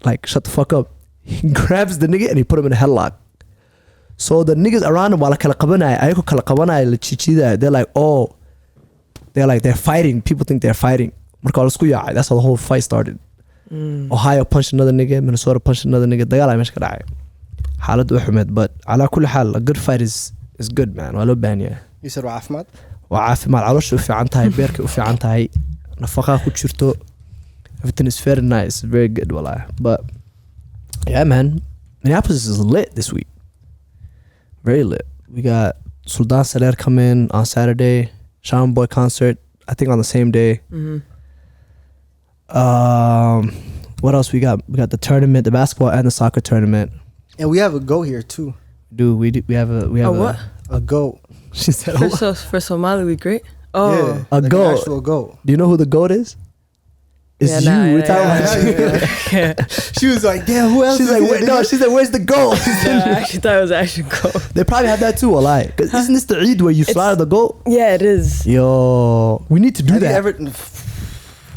like, shut the fuck up. He grabs the nigga and he put him in a headlock. So the niggas around him, while kala qabanaya, ayako kala qabanaya la chichida, they're like, oh, they're fighting. People think they're fighting. That's how the whole fight started. Ohio punched another nigga, Minnesota punched another nigga. Dagaal ay meesha ka dhacay. Xaalad way xumeed, but ala kulli xaal, a good fight is good, man. Waa loo baahan yahay. You said caafimaad? Waa caafimaad, caloosha u fiican tahay, beerka u fiican tahay, nafaqaa ku jirto. Everything is very nice, very good, wallahi. But yeah, man, Minneapolis is lit this week. Very lit. We got Sultan Saler coming on Saturday. Shaman Boy concert, I think on the same day. What else we got? We got the tournament, the basketball and the soccer tournament. And we have a goat here too. Dude, we have a goat. She said for Somali week, right? Oh, yeah, a like goat. An actual goat. Do you know who the goat is? It's you. We're talking about you. She was like, damn, who else? She's like, wait, no. She said, where's the goat? I actually thought it was actually goat. They probably have that too, wallahi. Because isn't this the Eid where you slaughter the goat? Yeah, it is. Yo, we need to do that.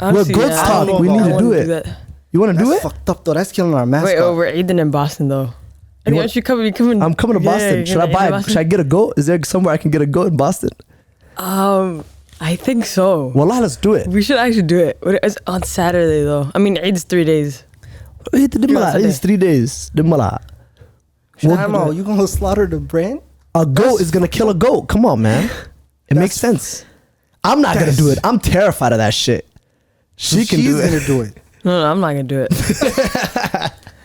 Well, goat's talk. We need to do it. You want to do it? That's fucked up though. That's killing our mascot. Wait, we're Eiding in Boston though. You coming? I'm coming to Boston. Should I buy? Should I get a goat? Is there somewhere I can get a goat in Boston? I think so. Wallah, let's do it. We should actually do it. It's on Saturday though. I mean, Eid's 3 days. It's 3 days. You gonna slaughter the brand? A goat is gonna kill a goat. Come on, man. It makes sense. I'm not gonna do it. I'm terrified of that shit. She's gonna do it. No, I'm not gonna do it.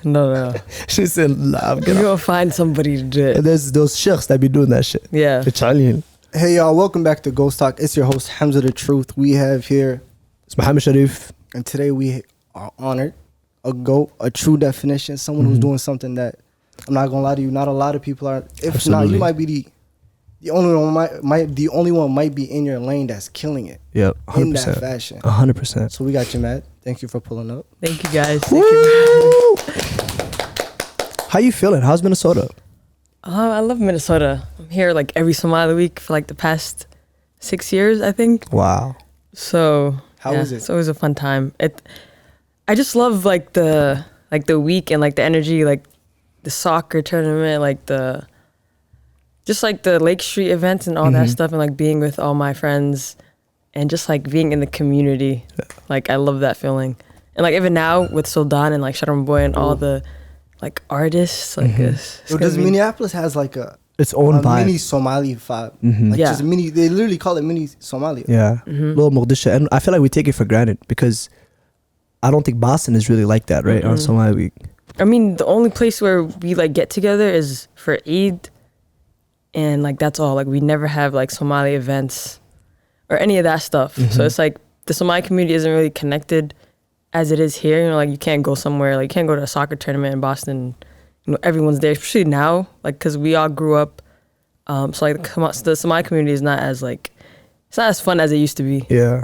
No. She said, nah, I'm gonna find somebody to do it. There's those sheikhs that be doing that shit. Yeah. Italian. Hey y'all, welcome back to Ghost Talk. It's your host Hamza the Truth. We have here, it's Muhammad Sharif, and today we are honored a goat, a true definition, someone who's doing something that, I'm not gonna lie to you, not a lot of people are. If Absolutely. not, you might be the only one. The only one might be in your lane that's killing it. Yep, 100%. In that fashion. 100%. So we got Jamad. Thank you for pulling up. Thank you guys. Thank you. How you feeling? How's Minnesota? I love Minnesota. I'm here like every Somali week for like the past 6 years, I think. Wow. So how was it? It's always a fun time. I just love like the week and like the energy, like the soccer tournament, like the Lake Street events and all that stuff, and like being with all my friends and just like being in the community. Like I love that feeling. And like even now with Sultan and like Shaman Boy and all the like artists, like this. Because Minneapolis has like its own vibe. Mini Somali vibe. Like just mini, they literally call it mini Somalia. Yeah. Little Mogadishu. And I feel like we take it for granted because I don't think Boston is really like that, right? On Somali week. I mean, the only place where we like get together is for Eid, and like that's all. Like we never have like Somali events or any of that stuff. So it's like the Somali community isn't really connected as it is here. You know, like you can't go somewhere, like you can't go to a soccer tournament in Boston. You know, everyone's there, especially now, like because we all grew up. So like the Somali community is not as like, it's not as fun as it used to be. Yeah.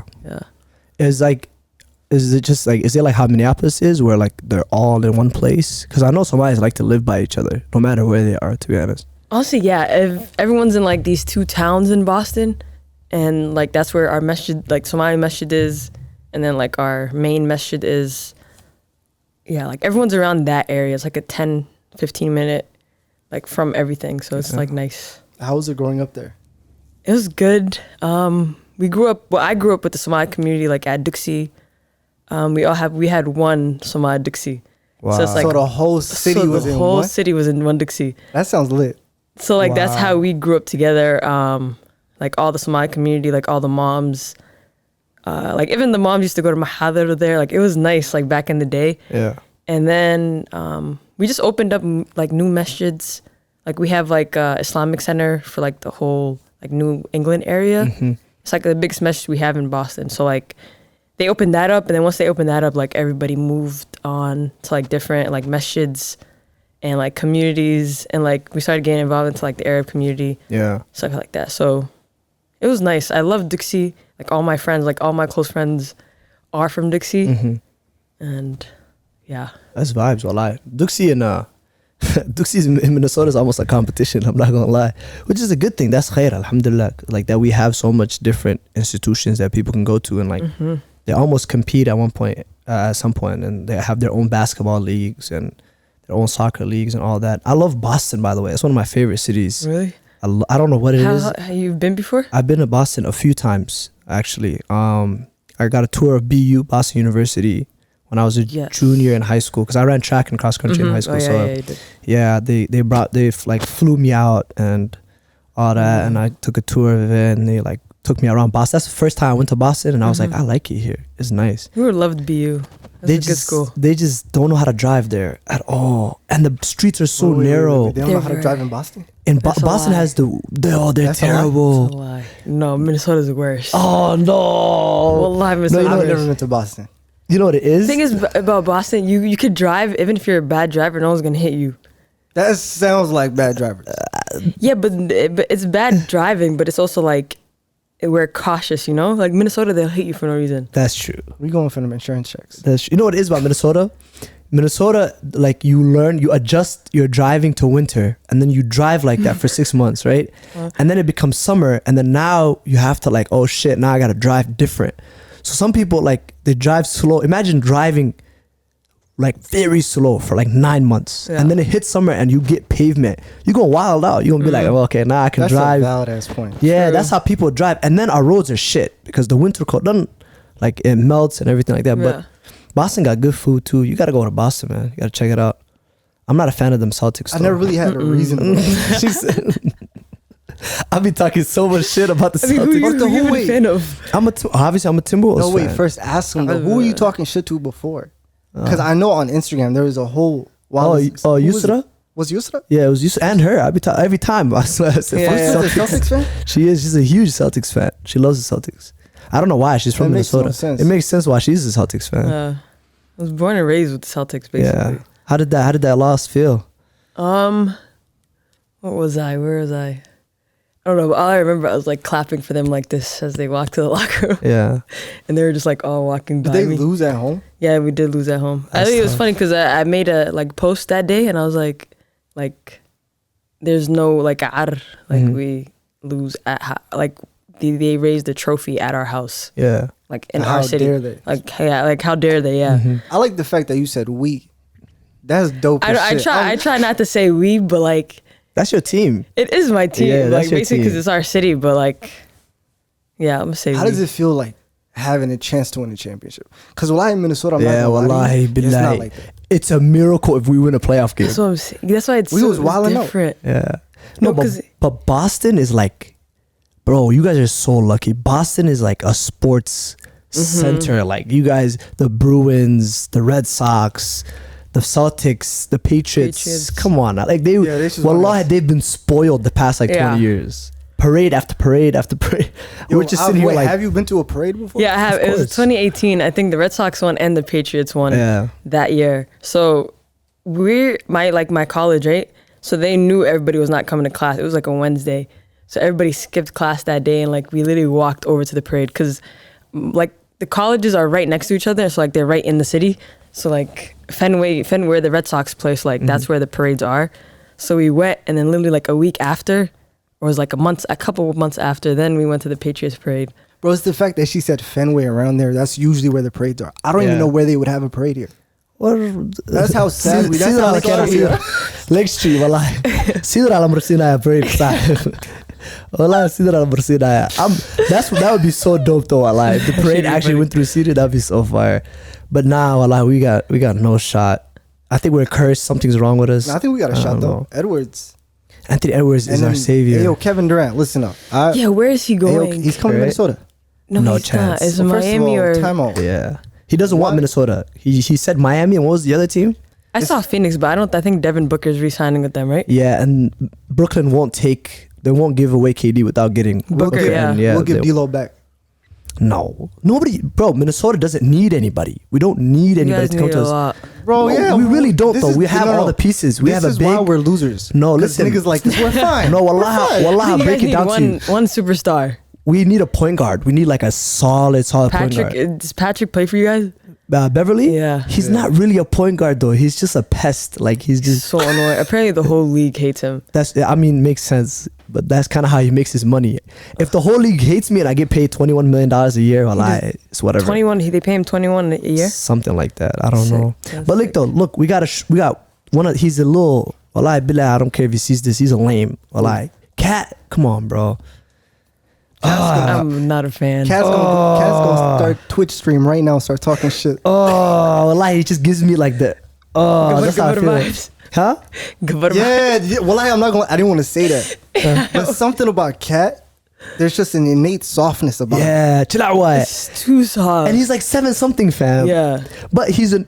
Is it like how Minneapolis is, where like they're all in one place? Because I know Somalis like to live by each other, no matter where they are, to be honest. Honestly, yeah. If everyone's in like these 2 towns in Boston, and like that's where our masjid, like Somali masjid is, and then like our main masjid is, yeah, like everyone's around that area. It's like a 10-15 minute like from everything, so it's like nice. How was it growing up there? It was good. I grew up with the Somali community like at Duxie. We had one Somali Duxie. Wow. So it's like so the whole city was in one? city was in one Duxie. That sounds lit. So like that's how we grew up together. Like all the Somali community, like all the moms, like even the moms used to go to Mahadar there. Like it was nice, like back in the day. Yeah. And then we just opened up like new masjids. Like we have like Islamic Center for like the whole like New England area. It's like the biggest masjid we have in Boston. So like they opened that up, and then once they opened that up, like everybody moved on to like different like masjids and like communities, and like we started getting involved into like the Arab community. Yeah. Stuff like that. So it was nice. I love Duxie. Like all my friends, like all my close friends are from Duxie. And yeah. That's vibes, wallahi. Duxie and Duxie in Minnesota is almost like competition, I'm not gonna lie. Which is a good thing. That's khair, alhamdulillah. Like that we have so much different institutions that people can go to, and like they almost compete at one point. at some point, and they have their own basketball leagues and their own soccer leagues and all that. I love Boston, by the way. It's one of my favorite cities. Really? I don't know what it is. Have you been before? I've been to Boston a few times, actually. I got a tour of BU, Boston University, when I was a junior in high school, because I ran track and cross country in high school. They like flew me out and all that, and I took a tour of it, and they like took me around Boston. That's the first time I went to Boston, and I was like, I like it here. It's nice. We would love BU. That's a good school. They just don't know how to drive there at all, and the streets are so narrow. They don't know how to drive in Boston. And Boston has they're terrible. That's a lie. No, Minnesota's the worst. Oh no! Wallahi, Minnesota. I've never been to Boston. You know what it is? The thing is about Boston, you could drive even if you're a bad driver, no one's gonna hit you. That sounds like bad drivers. Yeah, but it's bad driving, but it's also like we're cautious, you know? Like Minnesota, they'll hit you for no reason. That's true. We going for them insurance checks. You know what it is about Minnesota? Minnesota, like you adjust your driving to winter, and then you drive like that for 6 months, right? And then it becomes summer, and then now you have to like, oh shit, now I gotta drive different. So some people like they drive slow. Imagine driving like very slow for like 9 months, and then it hits summer and you get pavement. You go wild out. You gonna be like, oh, okay, now I can drive. That's a valid ass point. Yeah, that's how people drive. And then our roads are shit because the winter cold doesn't like it melts and everything like that. But Boston got good food too. You gotta go to Boston, man. You gotta check it out. I'm not a fan of them Celtics. I never really had a reason. She said. I've been talking so much shit about the Celtics. Who you a fan of? Obviously I'm a Timberwolves fan. No, wait. First, ask them. Who were you talking shit to before? Because I know on Instagram there was a whole. Yusra? Was Yusra? Yeah, it was Yusra and her. I be every time. I swear. She's a Celtics fan. She is. She's a huge Celtics fan. She loves the Celtics. I don't know why.'s from Minnesota. It makes sense why she's a Celtics fan. I was born and raised with the Celtics, basically. Yeah. How did that loss feel? What was I? Where was I? I don't know, but all I remember, I was like clapping for them like this as they walked to the locker room. Yeah. And they were just like all walking by me. Did they lose at home? Yeah, we did lose at home. I think it was funny because I made a like post that day, and I was like, there's no like we lose at like they raised the trophy at our house. Yeah. Like in our city. How dare they? Like how dare they? Yeah. I like the fact that you said we. That's dope. I try not to say we, but like. That's your team. It is my team. Yeah, like basically because it's our city, but like, yeah, I'm gonna say. How does it feel like having a chance to win a championship? Because when I'm in Minnesota, it's not like that. It's a miracle if we win a playoff game. That's what I'm saying. That's why it's different. Yeah. No, but Boston is like, bro, you guys are so lucky. Boston is like a sports center. Like you guys, the Bruins, the Red Sox, the Celtics, the Patriots. Come on, like they've been spoiled the past like 20 years. Parade after parade after parade. We're just sitting here like. Have you been to a parade before? Yeah, I have. It was 2018. I think the Red Sox won and the Patriots won that year. So my college, right? So they knew everybody was not coming to class. It was like a Wednesday, so everybody skipped class that day, and like we literally walked over to the parade because like the colleges are right next to each other, so like they're right in the city. So like Fenway, where the Red Sox place, like that's where the parades are. So we went, and then literally like a week after, or it was like a couple of months after, then we went to the Patriots parade. Bro, it's the fact that she said Fenway around there. That's usually where the parades are. I don't even know where they would have a parade here. That's how sad we. That's how sad. Lake Street, wallahi. Sidra alam bersina parade side. Wallahi, Sidra alam bersina. That would be so dope though. Wallahi, if the parade actually went through Sidra, that'd be so fire. But now, wallahi, we got no shot. I think we're cursed. Something's wrong with us. I think we got a shot though. Anthony Edwards is our savior. Yo, Kevin Durant, listen up. Where is he going? He's coming to Minnesota. No chance. Not. Is it Miami or? Yeah. He doesn't want Minnesota. He said Miami, and what was the other team? I saw Phoenix, but I think Devin Booker's re-signing with them, right? Yeah, and Brooklyn won't give away KD without getting Booker. We'll give D'Lo back. No, nobody, bro. Minnesota doesn't need anybody. We don't need anybody to come to us, bro. We really don't though. We have all the pieces. We have a big. Why we're losers. No, listen, niggas like this. We're fine. No, wallah, break it down to you. One superstar. We need a point guard. We need like a solid point guard. Does Patrick play for you guys? Beverly. Yeah. He's not really a point guard though. He's just a pest. Like he's just So annoying. Apparently the whole league hates him. makes sense. But that's kind of how he makes his money. If the whole league hates me and I get paid $21 million a year, well, it's whatever. 21. They pay him 21 a year. Something like that. I don't Sick. know. That's But like sick. though, look, we got one of. He's a little. Wallahi billah, I don't care if he sees this. He's a lame. Wallahi, Cat. Come on, bro. I'm not a fan. Cat's gonna start Twitch stream right now. Start talking shit. Oh, wallahi, he just gives me like the. Oh, that's how I feel. vibes. Huh? Yeah, well, I didn't want to say that. But something about Cat, there's just an innate softness about him. Yeah, chill out, what? It's too soft. And he's like 7-something, fam. Yeah. But he's a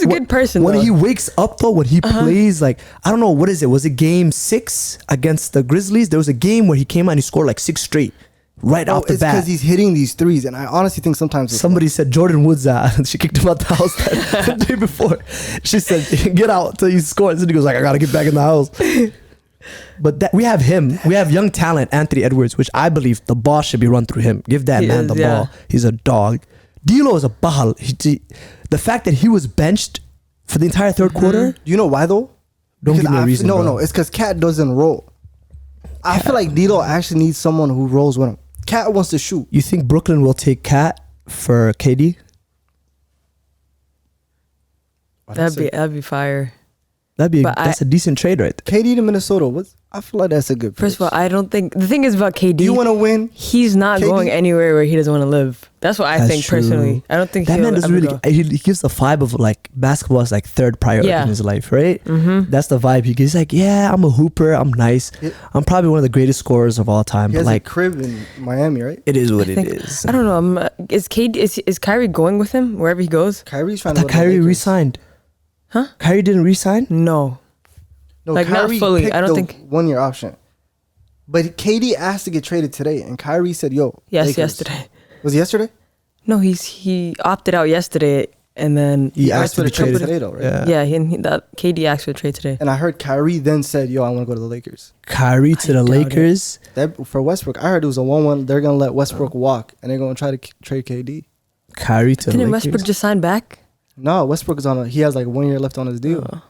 good person, When though. he wakes up though, when he plays, like I don't know what is it? Was it game 6 against the Grizzlies? There was a game where he came out and he scored like 6 straight, right off the It's bat. because he's hitting these threes, and I honestly think sometimes Somebody said Jordan Woods she kicked him out the house the day before. She said, "Get out till you score." And he goes like, "I gotta get back in the house." But we have him. We have young talent, Anthony Edwards, which I believe the ball should be run through him. Give that man the ball. He's a dog. D'Lo is a bahal. The fact that he was benched for the entire third quarter. Do you know why though? Don't give me a reason. No, it's because Cat doesn't roll. I feel like D'Lo actually needs someone who rolls with him. Cat wants to shoot. You think Brooklyn will take Cat for KD? That'd be fire. That's a decent trade right there. KD to Minnesota. I feel like that's a good. First of all, I don't think the thing is about KD. Do you want to win? He's not KD? going anywhere where he doesn't want to live. That's what I That's think true. personally. I don't think That he'll man doesn't ever really. go. He gives the vibe of like basketball is like third priority Yeah. in his life, right? Mm-hmm. That's the vibe he gives. He's like, yeah, I'm a hooper. I'm nice. Yeah. I'm probably one of the greatest scorers of all time. He But has like, a crib in Miami, right? it is what I it think- is. I don't know. Is Kyrie going with him wherever he goes? Kyrie's I trying to. thought go to the Kyrie Lakers. re-signed. Huh? Kyrie didn't re-sign. No. No, Like, not Kyrie fully. picked I don't the think- 1-year option. But KD asked to get traded today, and Kyrie said, "Yo, Yes, Lakers." yesterday. Was it yesterday? No, he opted out yesterday, and then He asked asked for to the be trade traded. today, though, right? Yeah. that KD asked for a trade today. And I heard Kyrie then said, "Yo, I want to go to the Lakers." Kyrie to the doubt it. Lakers. That for Westbrook, I heard it was a 1-1. They're gonna let Westbrook walk, and they're gonna try to trade KD. Kyrie to the Didn't Lakers. Westbrook just sign back? No, Westbrook is on. He has like 1 year left on his deal. Oh.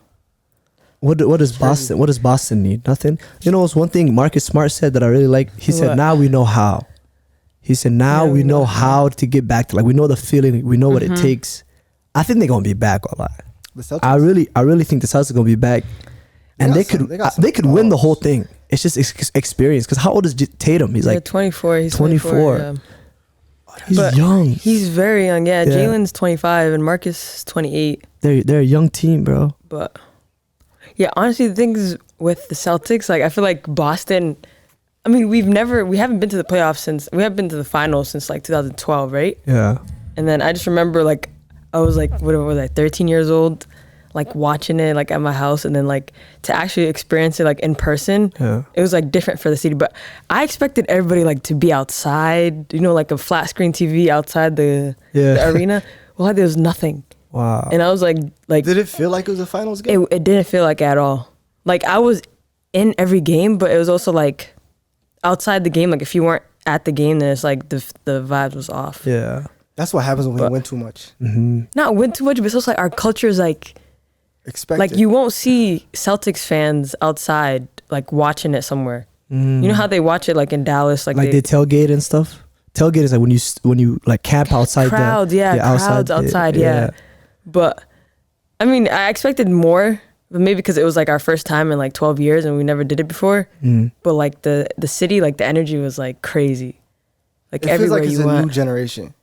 What does Boston? What does Boston need? Nothing. You know, what's one thing Marcus Smart said that I really like. He said, What? "Now we know how." He said, "Now we know how to get back to like we know the feeling. We know what it takes." I think they're gonna be back a lot. The Celtics. I really think the Celtics are gonna be back, and They they got some- could they got some they could win the balls. whole thing. It's just experience. Because how old is Tatum? He's like 24. He's 24. 24. Yeah. he's But young. He's very young. Yeah, Yeah. Jalen's 25 and Marcus is 28. They're a young team, bro. But yeah, honestly, the things with the Celtics, like I feel like Boston. I mean, we haven't been to the playoffs we haven't been to the finals since like 2012, right? Yeah. And then I just remember like I was like whatever was I 13 years old, like watching it like at my house, and then like to actually experience it like in person. Yeah. It was like different for the city, but I expected everybody like to be outside, like a flat screen TV outside the arena. Well, there was nothing, Wow. and I was like Did it feel like it was a finals game? it didn't feel like it at all. Like I was in every game, but it was also like outside the game. Like if you weren't at the game, then it's like the vibe was off. Yeah. That's what happens when we But- win too much. Not win too much, but it's also like our culture is like Expect you won't see Celtics fans outside like watching it somewhere. You know how they watch it like in Dallas, like Like they tailgate and stuff. Tailgate is like when you like camp outside crowds, crowds outside, yeah. But I mean, I expected more, but maybe because it was like our first time in like 12 years and we never did it before. But like the city, like the energy was like crazy. Like It feels everywhere like it's you a went. new generation,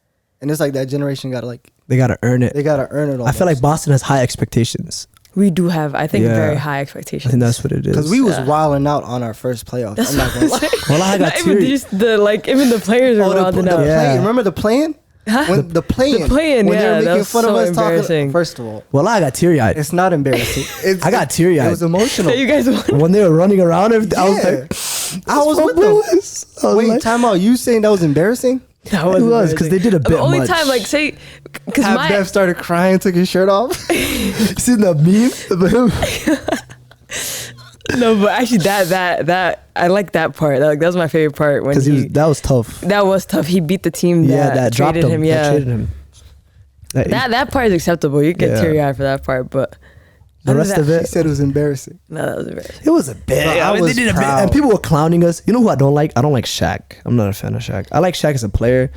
and it's like that generation got to like They gotta earn it. they got to earn it. I feel like Boston has high expectations. We do have, I think, Yeah. very high I expectations. think that's what it is. because we was Yeah. wilding out on our first playoffs. That's I'm not gonna lie. Well, I got Not even teary. just even the players are Oh, the wilding out. Yeah. play. Remember the playing? When the playing. The play-in, when they yeah, were that making was fun of so us talking. embarrassing. First of all, Well, I got teary eyed. it's not embarrassing. I got teary It eyed was emotional. That you guys won. when they were running around. I was Yeah. like, I was with them. Wait, time out. You saying that was embarrassing? That It was because they did a bit the only much. time, like, say, because Half Dev started crying, took his shirt off. You seen the meme? no, but actually, that I like that part. That was my favorite part when Because that was tough. that was tough. He beat the team that, That dropped traded him. him. That Yeah, traded him. That part is acceptable. You get teary eyed for that part, but the rest of it, she said it was embarrassing. No, that was embarrassing. It was a bit. Bro, I was they did a bit, proud. and people were clowning us. You know who I don't like? I don't like Shaq. I'm not a fan of Shaq. I like Shaq as a player,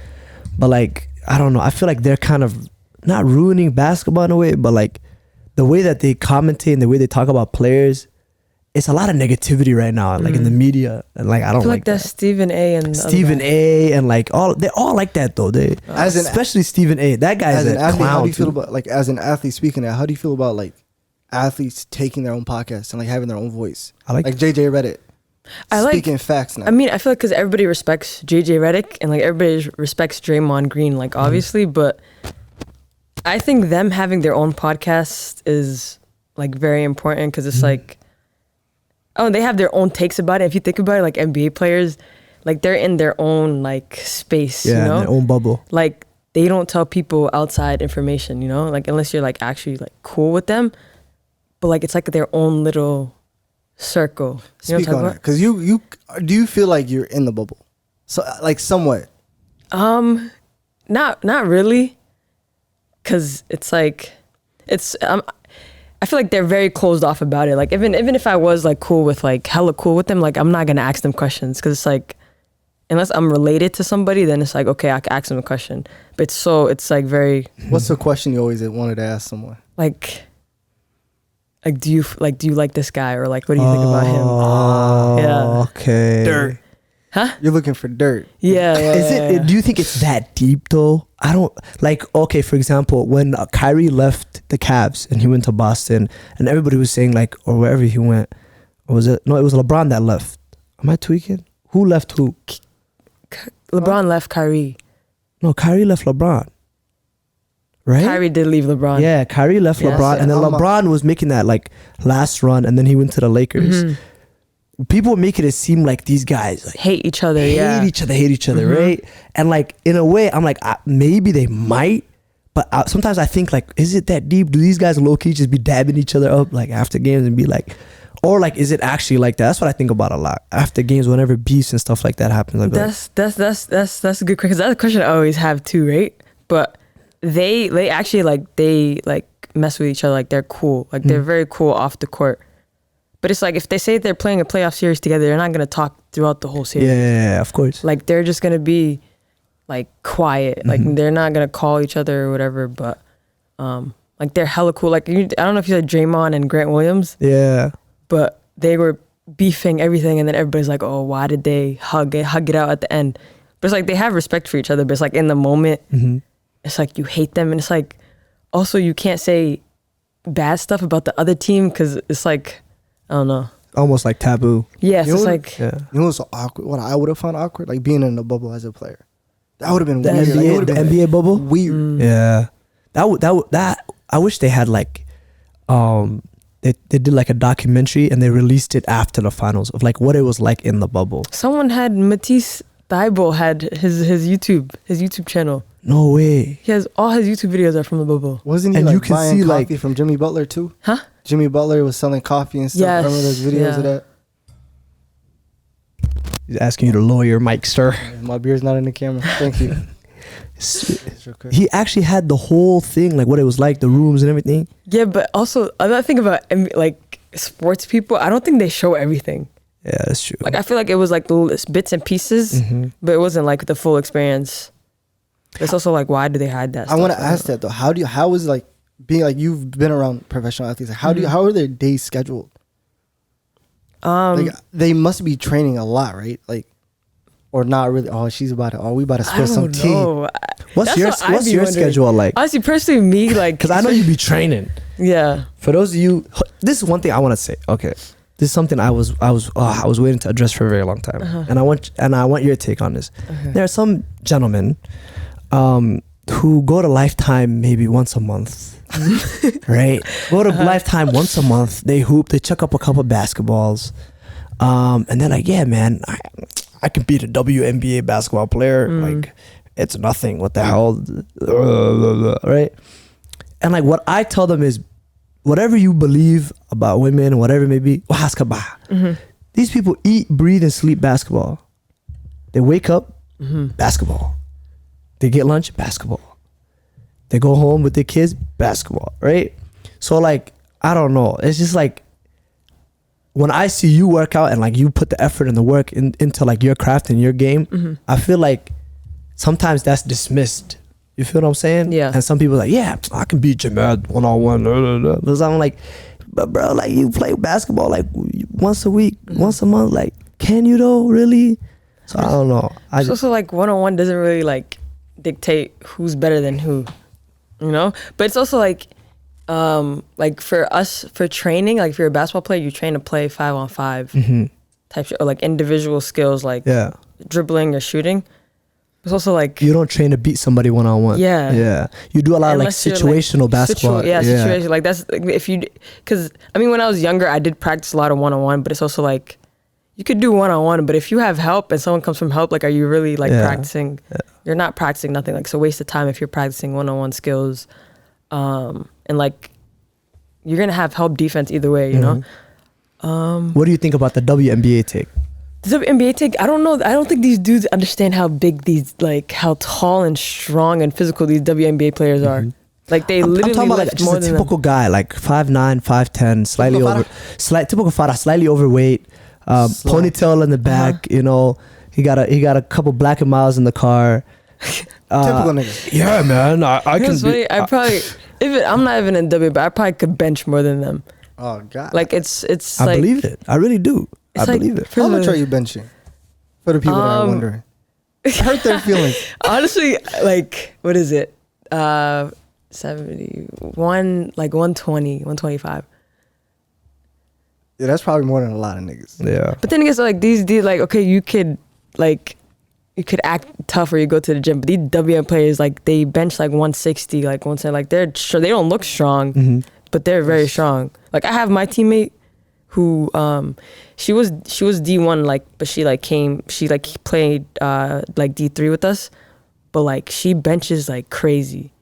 but like I don't know. I feel like they're kind of not ruining basketball in a way, but like the way that they commentate and the way they talk about players, it's a lot of negativity right now, like in the media, and like I don't I feel like that's that. Stephen A. and Stephen A. and like they're all like that though. Especially Stephen A. That guy's As an a athlete, how clown do you feel too. about, like, as an athlete speaking that, how do you feel about like athletes taking their own podcast and like having their own voice? I like JJ Redick. I like speaking facts now. I mean, I feel like because everybody respects JJ Redick and like everybody respects Draymond Green, like obviously, but I think them having their own podcast is like very important because it's like, oh, they have their own takes about it. If you think about it, like NBA players, like they're in their own like space, yeah, you know, in their own bubble. like they don't tell people outside information, you know, like unless you're like actually like cool with them, but like it's like their own little circle. You know Speak what I'm on talking it, because you do you feel like you're in the bubble, so like somewhat? Not really, cause it's like it's I feel like they're very closed off about it. Like even if I was like cool with like hella cool with them, like I'm not gonna ask them questions, cause it's like unless I'm related to somebody, then it's like okay, I can ask them a question. But it's like very What's the question you always wanted to ask someone? like do you like this guy, or like what do you think about him? Oh, Yeah. okay. Dirt. Huh? You're looking for dirt. Yeah. Is it? Do you think it's that deep though? I don't like. Okay, for example, when Kyrie left the Cavs and he went to Boston, and everybody was saying like, or wherever he went, or was it? No, it was LeBron that left. Am I tweaking? Who left who? LeBron left Kyrie. No, Kyrie left LeBron. Right? Kyrie did leave LeBron. Yeah, Kyrie left Yes. LeBron, and then LeBron was making that like last run, and then he went to the Lakers. People were making it seem like these guys like, Hate each other. hate Yeah. each other, right? And like in a way, I'm like maybe they might, but sometimes I think like, is it that deep? Do these guys low key just be dabbing each other up like after games and be like, or like is it actually like that? That's what I think about a lot after games. Whenever beefs and stuff like that happens, like That's a good question, because that's a question I always have too, right? But they actually they mess with each other, like they're cool, like they're very cool off the court. But it's like if they say they're playing a playoff series together, they're not gonna talk throughout the whole series. yeah, of course. Like they're just gonna be like quiet, like they're not gonna call each other or whatever. But like they're hella cool. Like I don't know if you said Draymond and Grant Williams, Yeah, but they were beefing everything, and then everybody's like, oh, why did they hug it out at the end? But it's like they have respect for each other, but it's like in the moment, it's like you hate them, and it's like also you can't say bad stuff about the other team because it's like I don't know. almost like taboo. Yes, You it's know like Yeah. You know what's so awkward? What I would have found awkward, like being in the bubble as a player. That would have been The weird. Like, it NBA, would've the been NBA bubble. weird. Yeah, that I wish they had like, they did like a documentary and they released it after the finals of like what it was like in the bubble. someone had Matisse Thybulle had his YouTube channel. No way. He has all his YouTube videos are from the bubble. Wasn't he And like you can buying see, coffee like- from Jimmy Butler too? Huh? Jimmy Butler was selling coffee and stuff. Yes, I remember those videos of yeah. that. He's asking you to lower your mic, sir. My beer's not in the camera. Thank you. It's okay. He actually had the whole thing, like what it was like, the rooms and everything. Yeah, but also another thing about like sports people, I don't think they show everything. Yeah, that's true. Like I feel like it was like little bits and pieces, but it wasn't like the full experience. It's also like, why do they hide that? I want to stuff? ask that though. How is like being like you've been around professional athletes? Like, how are their days scheduled? Like they must be training a lot, right? Like, or not really? Oh, she's about to. Oh, we about to I spill some don't tea. know. What's That's what I'd be your wondering. schedule like? Honestly, personally, me like Because I know you be training. yeah. For those of you, this is one thing I want to say. Okay, this is something I was waiting to address for a very long time, and I want your take on this. There are some gentlemen, who go to Lifetime maybe once a month, right? Go to Lifetime once a month. They hoop. They chuck up a couple basketballs, and they're like, "Yeah, man, I can beat a WNBA basketball player. Like, it's nothing. What the hell, right?" And like, what I tell them is, whatever you believe about women, whatever it may be, these people eat, breathe, and sleep basketball. They wake up, basketball. They get lunch, basketball. They go home with their kids, basketball, right? So like, I don't know. It's just like, when I see you work out and like you put the effort and the work into like your craft and your game, I feel like sometimes that's dismissed. You feel what I'm saying? Yeah. And some people are like, yeah, I can beat Jamad one-on-one. Because I'm like, but bro, like you play basketball like once a week, once a month. Like, can you though, really? So I don't know. It's also like one-on-one doesn't really like dictate who's better than who, you know? But it's also like for us, for training, like if you're a basketball player, you train to play 5-on-5 type shit, or like individual skills like dribbling or shooting. It's also like you don't train to beat somebody one-on-one. Yeah. You do a lot of like situational basketball. Situation. Like that's like, if you, because I mean when I was younger, I did practice a lot of one-on-one, but it's also like you could do one-on-one, but if you have help and someone comes from help, like are you really like practicing? You're not practicing nothing. Like it's a waste of time if you're practicing one-on-one skills, and like you're gonna have help defense either way, you know. What do you think about the WNBA take? The WNBA take, I don't know. I don't think these dudes understand how big these, like, how tall and strong and physical these WNBA players are. Like they literally. I'm talking about like just a typical guy, like 5'9", 5'10", slightly over, typical fara, slightly overweight, ponytail in the back. You know, he got a couple Black and Miles in the car. Typical nigga. Yeah, man. I can. Funny. I probably I'm not even in W, but I probably could bench more than them. Oh God. Like it's. I like, believe it. I really do. I believe it. How much are you benching? For the people that are wondering. I hurt their feelings. Honestly, like, what is it? 71, like 120, 125. Yeah, that's probably more than a lot of niggas. Yeah. But then it gets like these like, okay, you could act tough or you go to the gym, but these WM players, like they bench like 160, like 110, like they don't look strong, but they're very strong. Like I have my teammate who she was D1, like, but she played like D3 with us, but like she benches like crazy,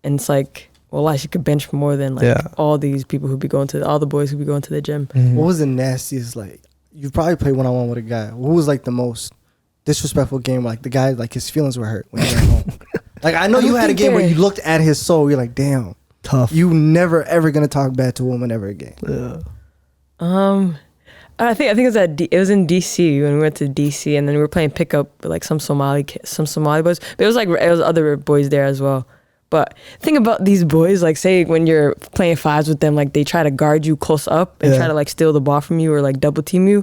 and it's like, well, she could bench more than like all these people who be going to all the boys who be going to the gym. What was the nastiest, like, you probably played one-on-one with a guy, what was like the most disrespectful game, like the guy, like his feelings were hurt when you went home? Like I know you had a game where you looked at his soul, you're like, damn, tough, you never ever gonna talk bad to a woman ever again. I think it was it was in DC when we went to DC, and then we were playing pickup with like some Somali boys, but it was other boys there as well. But think about these boys, like say when you're playing fives with them, like they try to guard you close up and try to like steal the ball from you or like double team you.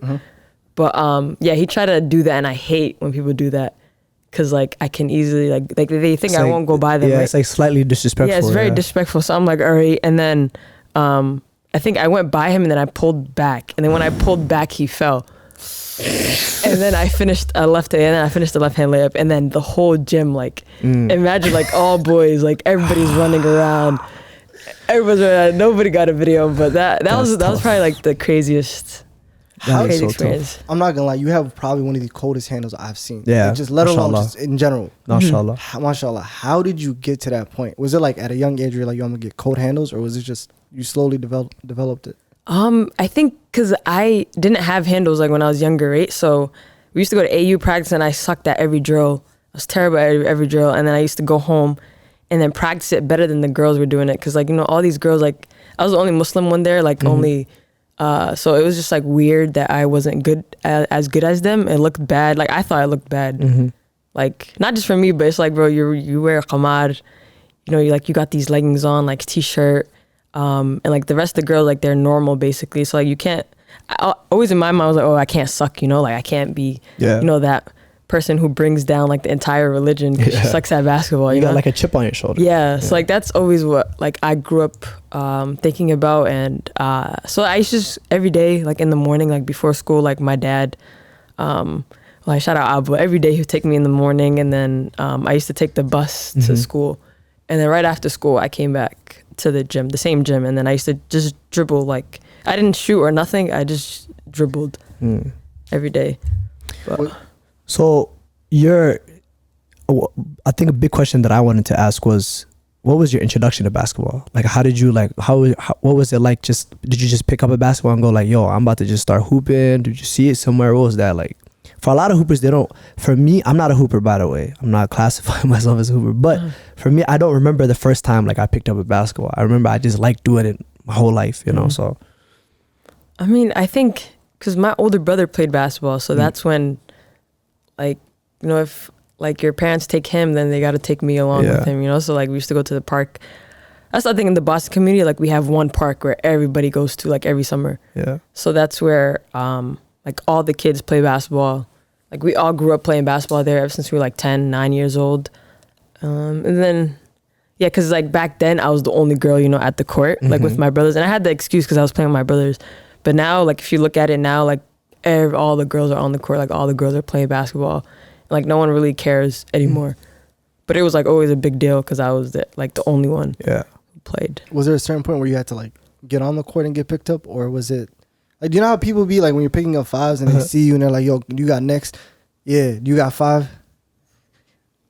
But he tried to do that, and I hate when people do that. Cause like I can easily like they think I won't go by them. Yeah, right? It's like slightly disrespectful. Yeah, it's very disrespectful. So I'm like, all right, and then I think I went by him and then I pulled back. And then when I pulled back, he fell. And then I finished the left-hand layup. And then the whole gym, like, imagine like all boys, like everybody's running around. Everybody's running around. Nobody got a video, but that was probably like the craziest experience. I'm not gonna lie, you have probably one of the coldest handles I've seen. Yeah, like, just let alone just in general. Mashallah. Mashallah. How did you get to that point? Was it like at a young age you're like, yo, I'm gonna get cold handles, or was it just you slowly developed it? I think because I didn't have handles like when I was younger, right? So we used to go to AU practice and I sucked at every drill. I was terrible at every drill. And then I used to go home and then practice it better than the girls were doing it. Cause like, you know, all these girls, like I was the only Muslim one there, like only, so it was just like weird that I wasn't as good as them. It looked bad. Like I thought I looked bad. Like not just for me, but it's like, bro, you wear a qamar, you know, you got these leggings on, like t-shirt. And like the rest of the girls, like they're normal basically. So like you can't, always in my mind I was like, oh, I can't suck, you know, like I can't be, you know, that person who brings down like the entire religion because she sucks at basketball. You got know? like a chip on your shoulder. Yeah. So like that's always what like I grew up thinking about. And so I used to just every day, like in the morning, like before school, like my dad, like shout out Abu, every day he would take me in the morning, and then I used to take the bus to school, and then right after school I came back to the gym, the same gym, and then I used to just dribble. Like I didn't shoot or nothing, I just dribbled every day. But. So I think a big question that I wanted to ask was, what was your introduction to basketball? Like how did you like what was it like? Just did you just pick up a basketball and go like, yo, I'm about to just start hooping? Did you see it somewhere? What was that like? For a lot of hoopers, they don't. For me, I'm not a hooper, by the way. I'm not classifying myself as a hooper. But for me, I don't remember the first time like I picked up a basketball. I remember I just liked doing it my whole life, you know. So, I mean, I think because my older brother played basketball, so that's when, like, you know, if like your parents take him, then they got to take me along with him, you know. So like we used to go to the park. That's the thing in the Boston community. Like we have one park where everybody goes to like every summer. Yeah. So that's where like all the kids play basketball. Like we all grew up playing basketball there ever since we were like 10, 9 years old. And then, yeah, because like back then I was the only girl, you know, at the court, like with my brothers. And I had the excuse because I was playing with my brothers. But now, like if you look at it now, like all the girls are on the court. Like all the girls are playing basketball. Like no one really cares anymore. But it was like always a big deal because I was the only one who played. Was there a certain point where you had to like get on the court and get picked up, or was it like, do you know how people be like when you're picking up fives and they see you and they're like, yo, you got next? Yeah, you got five?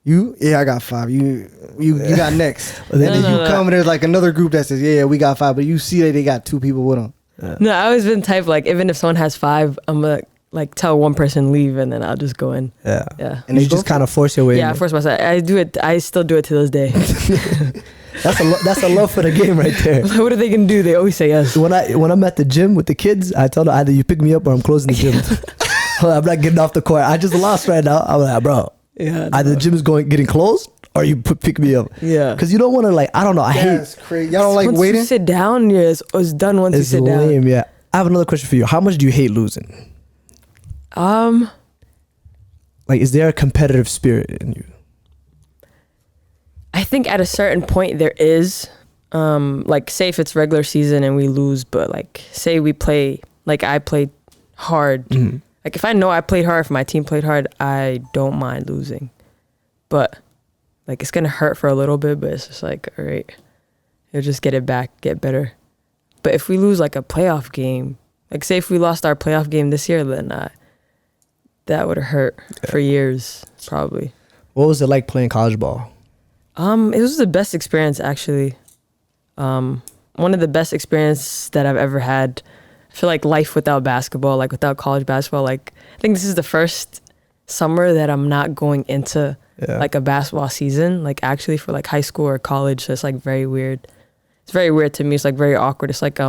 Yeah, I got five. You got next. And then you come and there's like another group that says, yeah, we got five, but you see that they got two people with them. No, I always been type like even if someone has five, I'm gonna like tell one person leave and then I'll just go in. Yeah. And you just kind of force your way in. Yeah, I force myself. I do it. I still do it to this day. That's a love for the game right there. What are they gonna do? They always say yes. When I'm at the gym with the kids, I tell them either you pick me up or I'm closing the gym. I'm not getting off the court. I just lost right now. I'm like, bro. Yeah. Either the gym is getting closed or you pick me up. Yeah. Because you don't want to like, I don't know. I hate. That's crazy. Y'all don't like once waiting. You sit down. Yeah, it's done once you sit lame, down. Yeah. I have another question for you. How much do you hate losing? Like, is there a competitive spirit in you? I think at a certain point there is. Like, say if it's regular season and we lose, but like, say we play, like I played hard. Mm-hmm. Like, if I know I played hard, if my team played hard, I don't mind losing. But, like, it's going to hurt for a little bit, but it's just like, all right, you'll just get it back, get better. But if we lose, like, a playoff game, like, say if we lost our playoff game this year, then that would have hurt for years, probably. What was it like playing college ball? It was the best experience, actually. One of the best experiences that I've ever had. I feel like life without basketball, like without college basketball, like I think this is the first summer that I'm not going into like a basketball season, like actually for like high school or college. So it's like very weird. It's very weird to me. It's like very awkward. It's like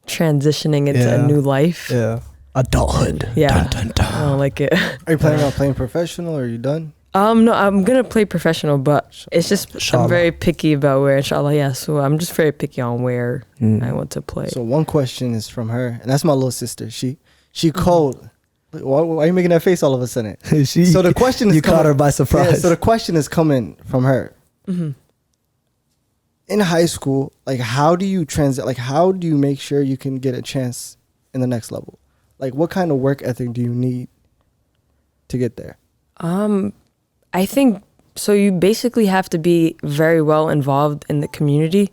transitioning into a new life. Yeah. Adulthood. Yeah. Dun, dun, dun. I don't like it. Are you planning on playing professional or are you done? No, I'm gonna play professional, but it's just inshallah. I'm very picky about where, inshallah, yeah. So I'm just very picky on where I want to play. So one question is from her, and that's my little sister. She called. Why are you making that face all of a sudden? So the question is you caught her by surprise. Yeah, so the question is coming from her. Mm-hmm. In high school, like how do you how do you make sure you can get a chance in the next level? Like what kind of work ethic do you need to get there? I think so. You basically have to be very well involved in the community.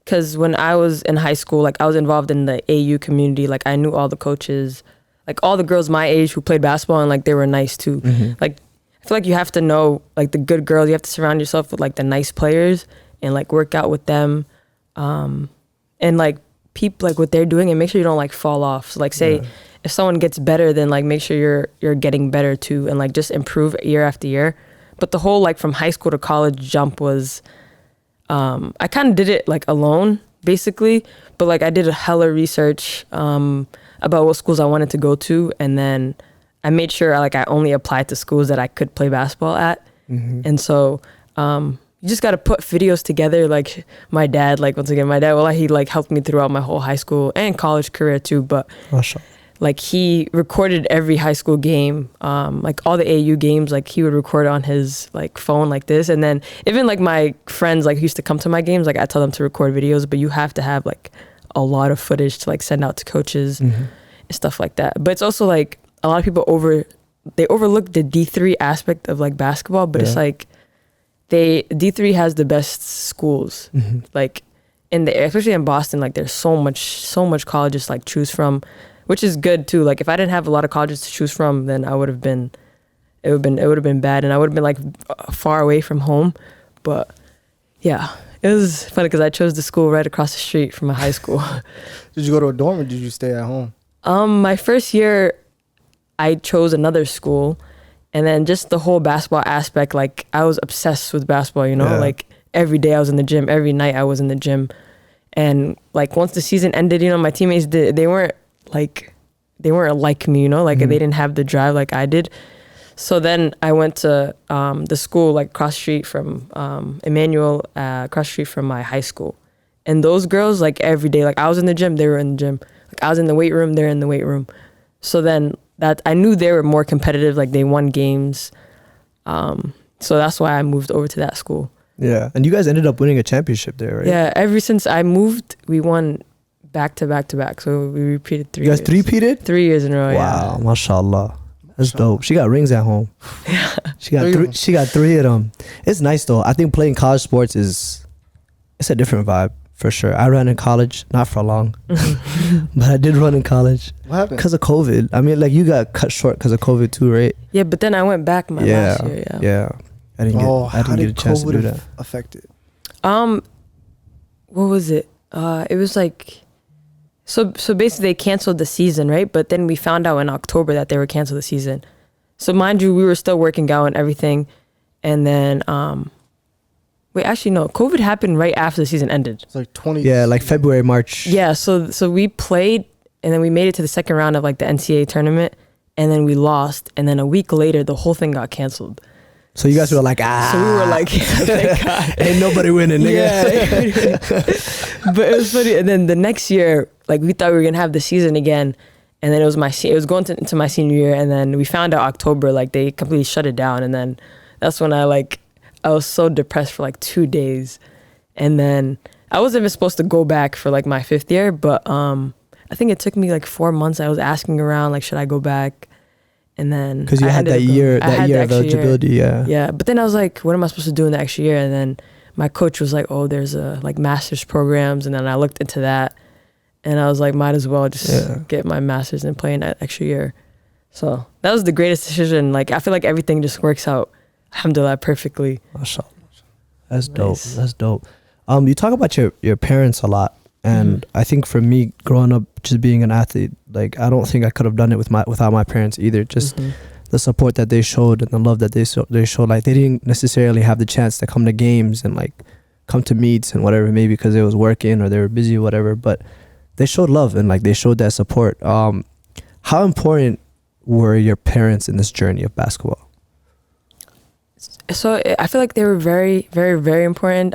Because when I was in high school, like I was involved in the AU community. Like I knew all the coaches, like all the girls my age who played basketball, and like they were nice too. Mm-hmm. Like I feel like you have to know like the good girls. You have to surround yourself with like the nice players and like work out with them, and like people like what they're doing and make sure you don't like fall off. So like say. If someone gets better, then like make sure you're getting better too, and like just improve year after year. But the whole like from high school to college jump was, I kind of did it like alone basically, but like I did a hella research about what schools I wanted to go to, and then I made sure I only applied to schools that I could play basketball at, and so you just got to put videos together. Like my dad, he like helped me throughout my whole high school and college career too, but. Mashallah. Like he recorded every high school game, like all the AU games, like he would record on his like phone like this. And then even like my friends like who used to come to my games, like I tell them to record videos, but you have to have like a lot of footage to like send out to coaches and stuff like that. But it's also like a lot of people overlook the D3 aspect of like basketball, but it's like D3 has the best schools, like especially in Boston, like there's so much colleges to like choose from. Which is good too. Like if I didn't have a lot of colleges to choose from, then it would have been bad, and I would have been like far away from home. But yeah, it was funny because I chose the school right across the street from my high school. Did you go to a dorm or did you stay at home? My first year, I chose another school, and then just the whole basketball aspect, like I was obsessed with basketball, you know, Yeah. like every day I was in the gym, every night I was in the gym. And like once the season ended, you know, my teammates they weren't like me, you know, like they didn't have the drive like I did. So then I went to the school like cross street from Emmanuel, cross street from my high school. And those girls, like every day, like I was in the gym, they were in the gym. Like I was in the weight room, they're in the weight room. So then that I knew they were more competitive, like they won games. So that's why I moved over to that school. Yeah. And you guys ended up winning a championship there, right? Yeah, ever since I moved, we won back to back to back. So we repeated 3 You guys years. three-peated? 3 years in a row, Wow, mashallah. That's dope. She got rings at home. yeah. She got Three of three. them. She got 3 of them. It's nice though. I think playing college sports it's a different vibe for sure. I ran in college, not for long, but I did run in college What happened? because of COVID. I mean, like you got cut short because of COVID too, right? Yeah, but then I went back my last year, yeah. Yeah. I didn't get. I how didn't get a did chance to COVID do that. affect it? What was it? It was like, so basically they canceled the season, right? But then we found out in October that they were canceled the season. So mind you, we were still working out and everything. And then, wait, actually no, COVID happened right after the season ended. It's like 20. Yeah, like February, March. Yeah, so we played and then we made it to the second round of like the NCAA tournament and then we lost. And then a week later, the whole thing got canceled. So you guys were like, So we were like, thank God. ain't nobody winning, nigga. Yeah. But it was funny. And then the next year, like we thought we were gonna have the season again, and then it was going into my senior year, and then we found out October like they completely shut it down, and then that's when I was so depressed for like 2 days, and then I wasn't even supposed to go back for like my 5th year, but I think it took me like 4 months. I was asking around like, should I go back? And then Because you I had that ended up year, going. I had that year the of extra year. eligibility. Yeah. Yeah, but then I was like, what am I supposed to do in the extra year? And then my coach was like, oh, there's a like master's programs. And then I looked into that and I was like, might as well just get my master's and play in that extra year. So that was the greatest decision. Like, I feel like everything just works out, alhamdulillah, perfectly. Mashallah. That's dope. Nice. That's dope. You talk about your parents a lot. And I think for me, growing up, just being an athlete, like I don't think I could have done it without my parents either. Just the support that they showed and the love that they showed. Like they didn't necessarily have the chance to come to games and like come to meets and whatever, maybe because they was working or they were busy or whatever. But they showed love and like they showed that support. How important were your parents in this journey of basketball? So I feel like they were very, very, very important.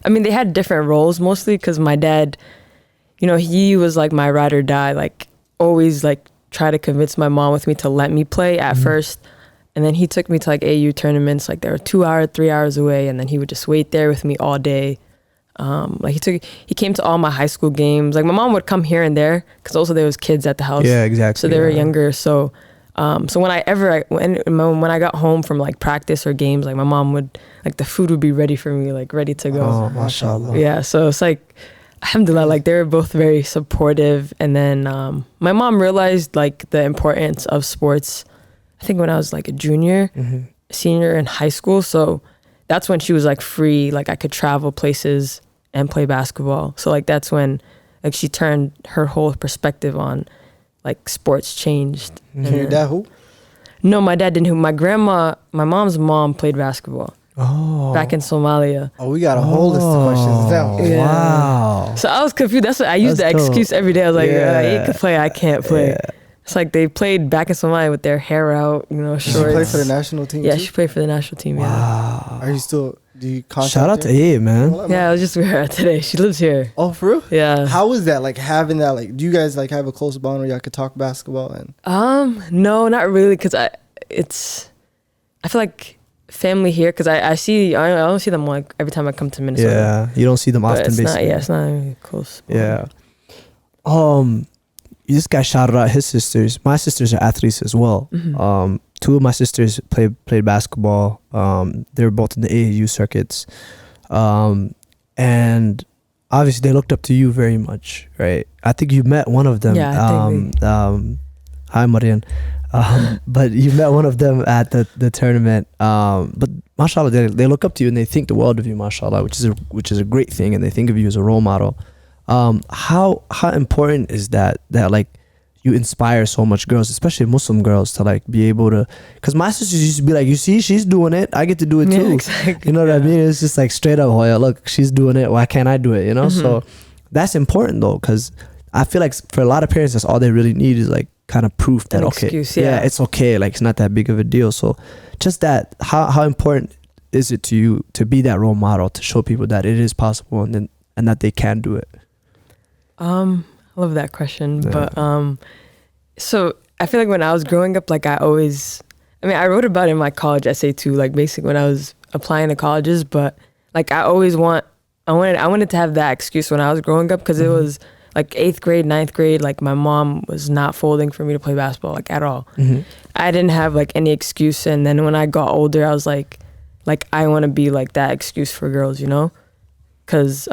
I mean, they had different roles mostly because my dad, you know, he was like my ride or die, like always like try to convince my mom with me to let me play at first. And then he took me to like AU tournaments, like they were 2 hours, 3 hours away. And then he would just wait there with me all day. Like he came to all my high school games. Like my mom would come here and there because also there was kids at the house. Yeah, exactly. So they were younger. So when I got home from like practice or games, like my mom would, like the food would be ready for me, like ready to go. Oh, mashallah. Yeah, so it's like, alhamdulillah, like they were both very supportive. And then my mom realized like the importance of sports, I think when I was like a junior, senior in high school. So that's when she was like free, like I could travel places and play basketball. So like that's when like she turned her whole perspective on like sports changed. And your dad who? No, my dad didn't. My mom's mom played basketball back in Somalia. Oh, we got a whole list of questions now. Yeah. Wow. So I was confused. That's what I used That's the dope. excuse every day. I was like, Yeah. you can play, I can't play. Yeah. It's like they played back in Somalia with their hair out, you know, Did shorts. she play for the national team? Yeah, too? she played for the national team. Wow. Are you still? Do you contact Shout out her? to Abe, man. Yeah, I was just with her today. She lives here. Oh, for real? Yeah. How is that? Like having that? Like, do you guys like have a close bond where y'all could talk basketball? And No, not really, because I feel like family here, because I don't see them like every time I come to Minnesota. Yeah, you don't see them But often, it's basically. not really close. Yeah. This guy shouted out his sisters. My sisters are athletes as well. 2 of my sisters played basketball. They were both in the AAU circuits. And obviously they looked up to you very much, right? I think you met one of them. Yeah, I think hi, Marian. But you met one of them at the tournament. But mashallah, they look up to you and they think the world of you, mashallah, which is a great thing, and they think of you as a role model. How important is that like you inspire so much girls, especially Muslim girls, to like be able to, because my sisters used to be like, you see, she's doing it, I get to do it too. Exactly. You know what I mean? It's just like straight up, oh yeah, look, she's doing it, why can't I do it? You know? So that's important though, because I feel like for a lot of parents, that's all they really need is like kind of proof that, An okay, excuse, yeah, it's okay, like it's not that big of a deal. So just that, how important is it to you to be that role model, to show people that it is possible and that they can do it? I love that question. Yeah. But so I feel like when I was growing up, like I wrote about it in my college essay too, like basically when I was applying to colleges, but like I wanted to have that excuse when I was growing up, because it was like 8th grade, 9th grade, like my mom was not folding for me to play basketball, like at all. I didn't have like any excuse. And then when I got older, I was like I want to be like that excuse for girls, you know? Because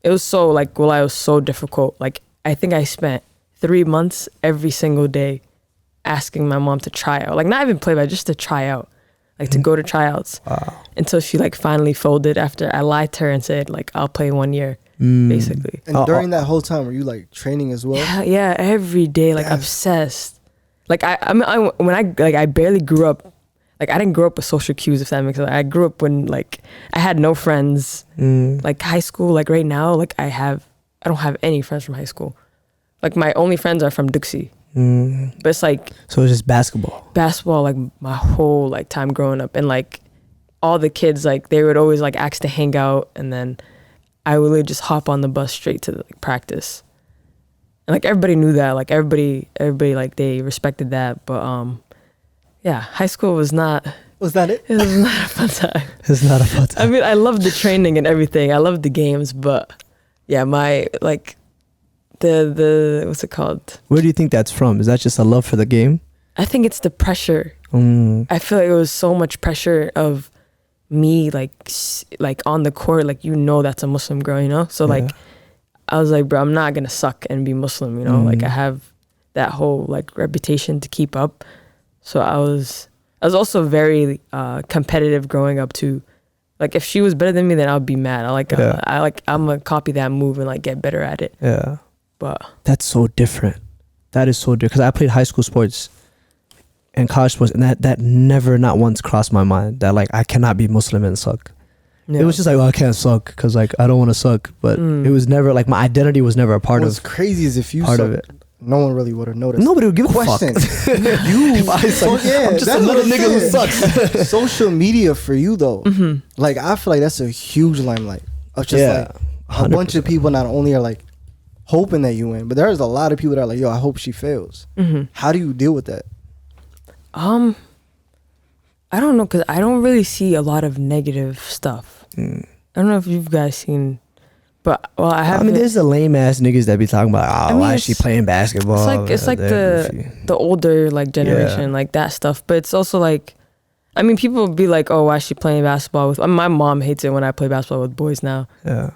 it was so like, well, I was so difficult. Like I think I spent 3 months every single day asking my mom to try out, like not even play, but just to try out, like to go to tryouts. Wow. Until she like finally folded after I lied to her and said like, I'll play 1 year, basically. And during that whole time, were you like training as well? Yeah, every day, like obsessed. Like I barely grew up. Like I didn't grow up with social cues, if that makes sense. I grew up when like I had no friends. Like high school, like right now, like I don't have any friends from high school. Like my only friends are from Duxie. But it's like, so it's just basketball, like my whole like time growing up. And like all the kids, like they would always like ask to hang out, and then I would literally just hop on the bus straight to like practice. And like everybody knew that, like everybody like they respected that. But yeah, high school was not. Was that it? It was not a fun time. It's not a fun time. I mean, I loved the training and everything. I loved the games, but yeah, my like the what's it called? Where do you think that's from? Is that just a love for the game? I think it's the pressure. I feel like it was so much pressure of me, like on the court, like you know that's a Muslim girl, you know. So like, I was like, bro, I'm not gonna suck and be Muslim, you know. Like I have that whole like reputation to keep up. So I was also very competitive growing up too. Like if she was better than me, then I'll be mad. I'm gonna copy that move and like get better at it. Yeah. But that's so different. That is so different. Because I played high school sports and college sports, and that never, not once crossed my mind that like I cannot be Muslim and suck. yeah. It was just like, well, I can't suck because like I don't want to suck. But it was never like, my identity was never a part What's of crazy is if you part suck, of it. no one really would have noticed. Nobody would give a Question. fuck. If I suck, I'm just a that's little what I'm nigga who saying. sucks. Social media for you though, like I feel like that's a huge limelight of just like a bunch of people not only are like hoping that you win, but there's a lot of people that are like, yo, I hope she fails. How do you deal with that? I don't know, because I don't really see a lot of negative stuff. I don't know if you've guys seen, but well, I have. I mean, there's the lame ass niggas that be talking about, I mean, why is she playing basketball? It's like They're goofy. the older like generation, like that stuff. But it's also like, I mean, people be like, oh, why is she playing basketball with? I mean, my mom hates it when I play basketball with boys now. Yeah.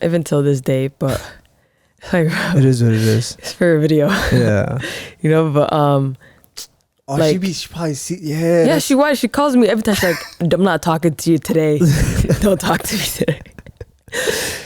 Even till this day, but like, It is what it is. it's for a video. Yeah. You know, but Oh, like- she probably see. yeah, she calls me every time. She's like, I'm not talking to you today. Don't talk to me today.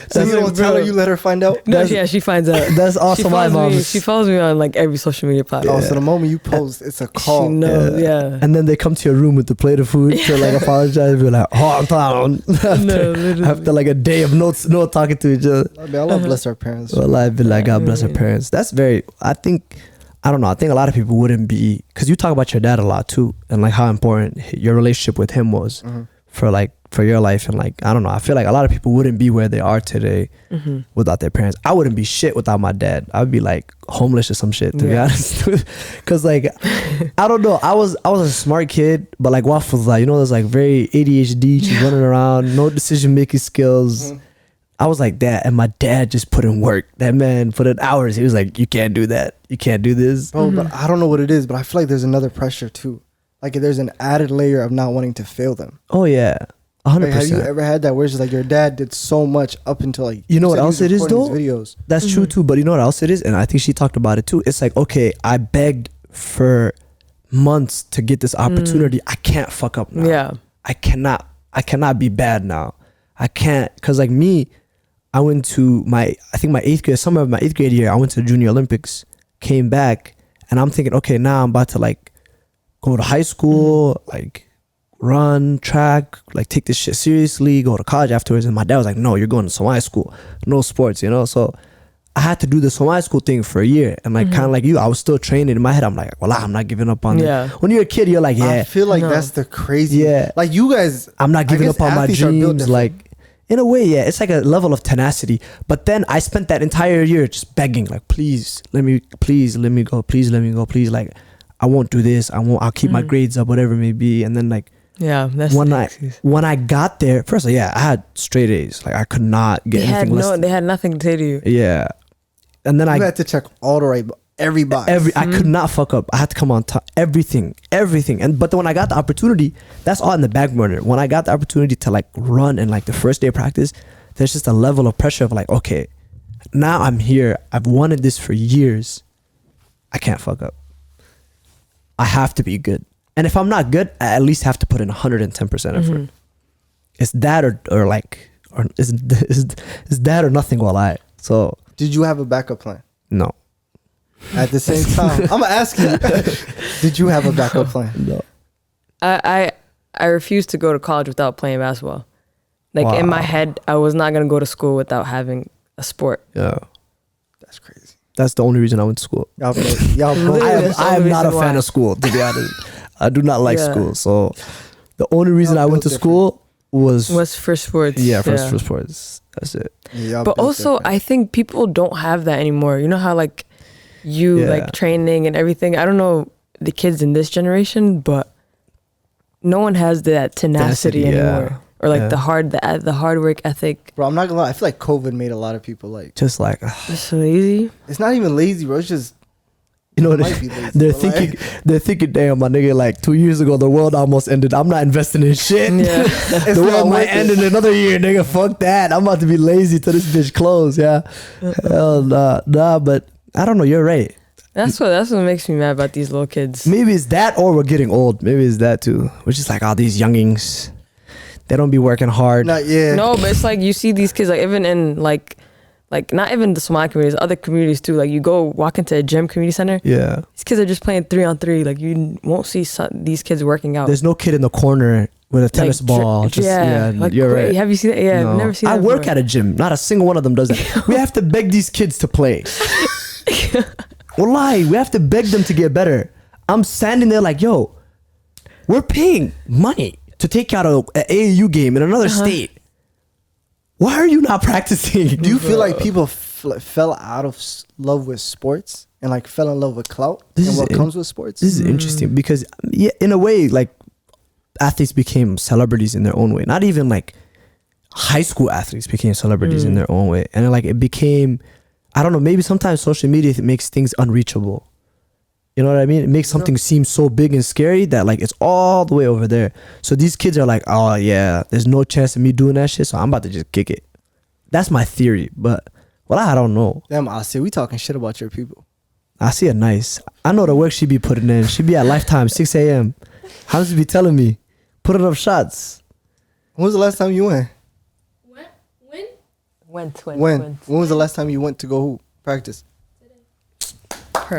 So you don't tell her, you let her find out. No, yeah, she finds out. That's also my mom. She follows me on like every social media platform. Oh, so the moment you post, it's a call. She knows, yeah. And then they come to your room with the plate of food to like apologize. Be like, oh, I'm down. literally. After like a day of no talking to each other. I mean, Allah bless our parents. Well, I've been like, God bless her parents. That's very, I think a lot of people wouldn't be, because you talk about your dad a lot too, and like how important your relationship with him was for your life. And like, I don't know, I feel like a lot of people wouldn't be where they are today without their parents. I wouldn't be shit without my dad. I would be like homeless or some shit, to be honest. Because like, I don't know, I was a smart kid, but like Waffles, like, you know, there's like very ADHD, just running around, no decision making skills. I was like that, and my dad just put in work. That man put in hours. He was like, you can't do that, you can't do this. Bro, but I don't know what it is, but I feel like there's another pressure too. Like there's an added layer of not wanting to fail them. Oh yeah, 100%. Like, have you ever had that where it's just like your dad did so much up until like, you know what said he else was it is recording though? his videos. That's true too, but you know what else it is? And I think she talked about it too. It's like, okay, I begged for months to get this opportunity. I can't fuck up now. Yeah. I cannot be bad now. I can't, because like me, I went to my 8th grade, summer of my 8th grade year, I went to the Junior Olympics, came back, and I'm thinking, okay, now I'm about to like go to high school, like run track, like take this shit seriously, go to college afterwards. And my dad was like, no, you're going to Somali school, no sports, you know. So I had to do the Somali school thing for a year, and like kind of like you, I was still training in my head. I'm like, well, I'm not giving up on it. When you're a kid, you're like, yeah, I feel like that's the crazy. Yeah, like you guys, I'm not giving up on my dreams. Like in a way, yeah, it's like a level of tenacity. But then I spent that entire year just begging, like, please let me go, please let me go, like I won't do this, I'll keep my grades up, whatever it may be. And then like, yeah, that's when I got there, first of all, yeah, I had straight A's. Like I could not get anything less. They had nothing to say to you. Yeah, and then I had to check all the every box. I could not fuck up. I had to come on top. Everything. But then when I got the opportunity, that's all in the back burner. When I got the opportunity to like run and like the first day of practice, there's just a level of pressure of like, okay, now I'm here. I've wanted this for years. I can't fuck up. I have to be good. And if I'm not good, I at least have to put in 110% effort. It's that or like, or is that or nothing while I. So. Did you have a backup plan? No. At the same time, I'm gonna ask you, did you have a backup plan? No. I refused to go to college without playing basketball. Like in my head, I was not gonna go to school without having a sport. Yeah. That's crazy. That's the only reason I went to school. I am not a fan of school, to be honest. I do not like school. So the only reason I went to school was for sports. Yeah, for sports. That's it. Yeah, but also, I think people don't have that anymore. You know how like you like training and everything. I don't know the kids in this generation, but no one has that tenacity anymore, or like the hard work ethic. Bro, I'm not gonna lie. I feel like COVID made a lot of people like just like just lazy. It's not even lazy, bro. It's just they're thinking, damn, my nigga, like 2 years ago the world almost ended. I'm not investing in shit. Yeah. The world might end in another year, nigga. Fuck that. I'm about to be lazy till this bitch close. Yeah. Hell nah. But I don't know. You're right. That's what makes me mad about these little kids. Maybe it's that, or we're getting old. Maybe it's that too. We're just like, these youngings, they don't be working hard. Not yet. No, but it's like you see these kids, like even in like not even the Somali communities, other communities too. Like you go walk into a gym community center. Yeah. These kids are just playing 3-on-3. Like you won't see these kids working out. There's no kid in the corner with a tennis ball. Like, you're right. Have you seen that? Yeah, no. I've never seen that. I work at a gym. Not a single one of them does that. We have to beg these kids to play. Wallahi, we have to beg them to get better. I'm standing there like, yo, we're paying money to take out an AAU game in another state. Why are you not practicing? Do you feel like people fell out of love with sports and like fell in love with clout and what comes with sports? This is interesting because in a way, like athletes became celebrities in their own way. Not even like high school athletes became celebrities in their own way. And like it became, I don't know, maybe sometimes social media makes things unreachable. You know what I mean? It makes something seem so big and scary that like it's all the way over there. So these kids are like, oh yeah, there's no chance of me doing that shit, so I'm about to just kick it. That's my theory, but I don't know. Damn, I see. We talking shit about your people. I see it nice. I know the work she be putting in. She be at Lifetime 6 a.m. How she be telling me, putting up shots. When was the last time you went? When was the last time you went to go practice?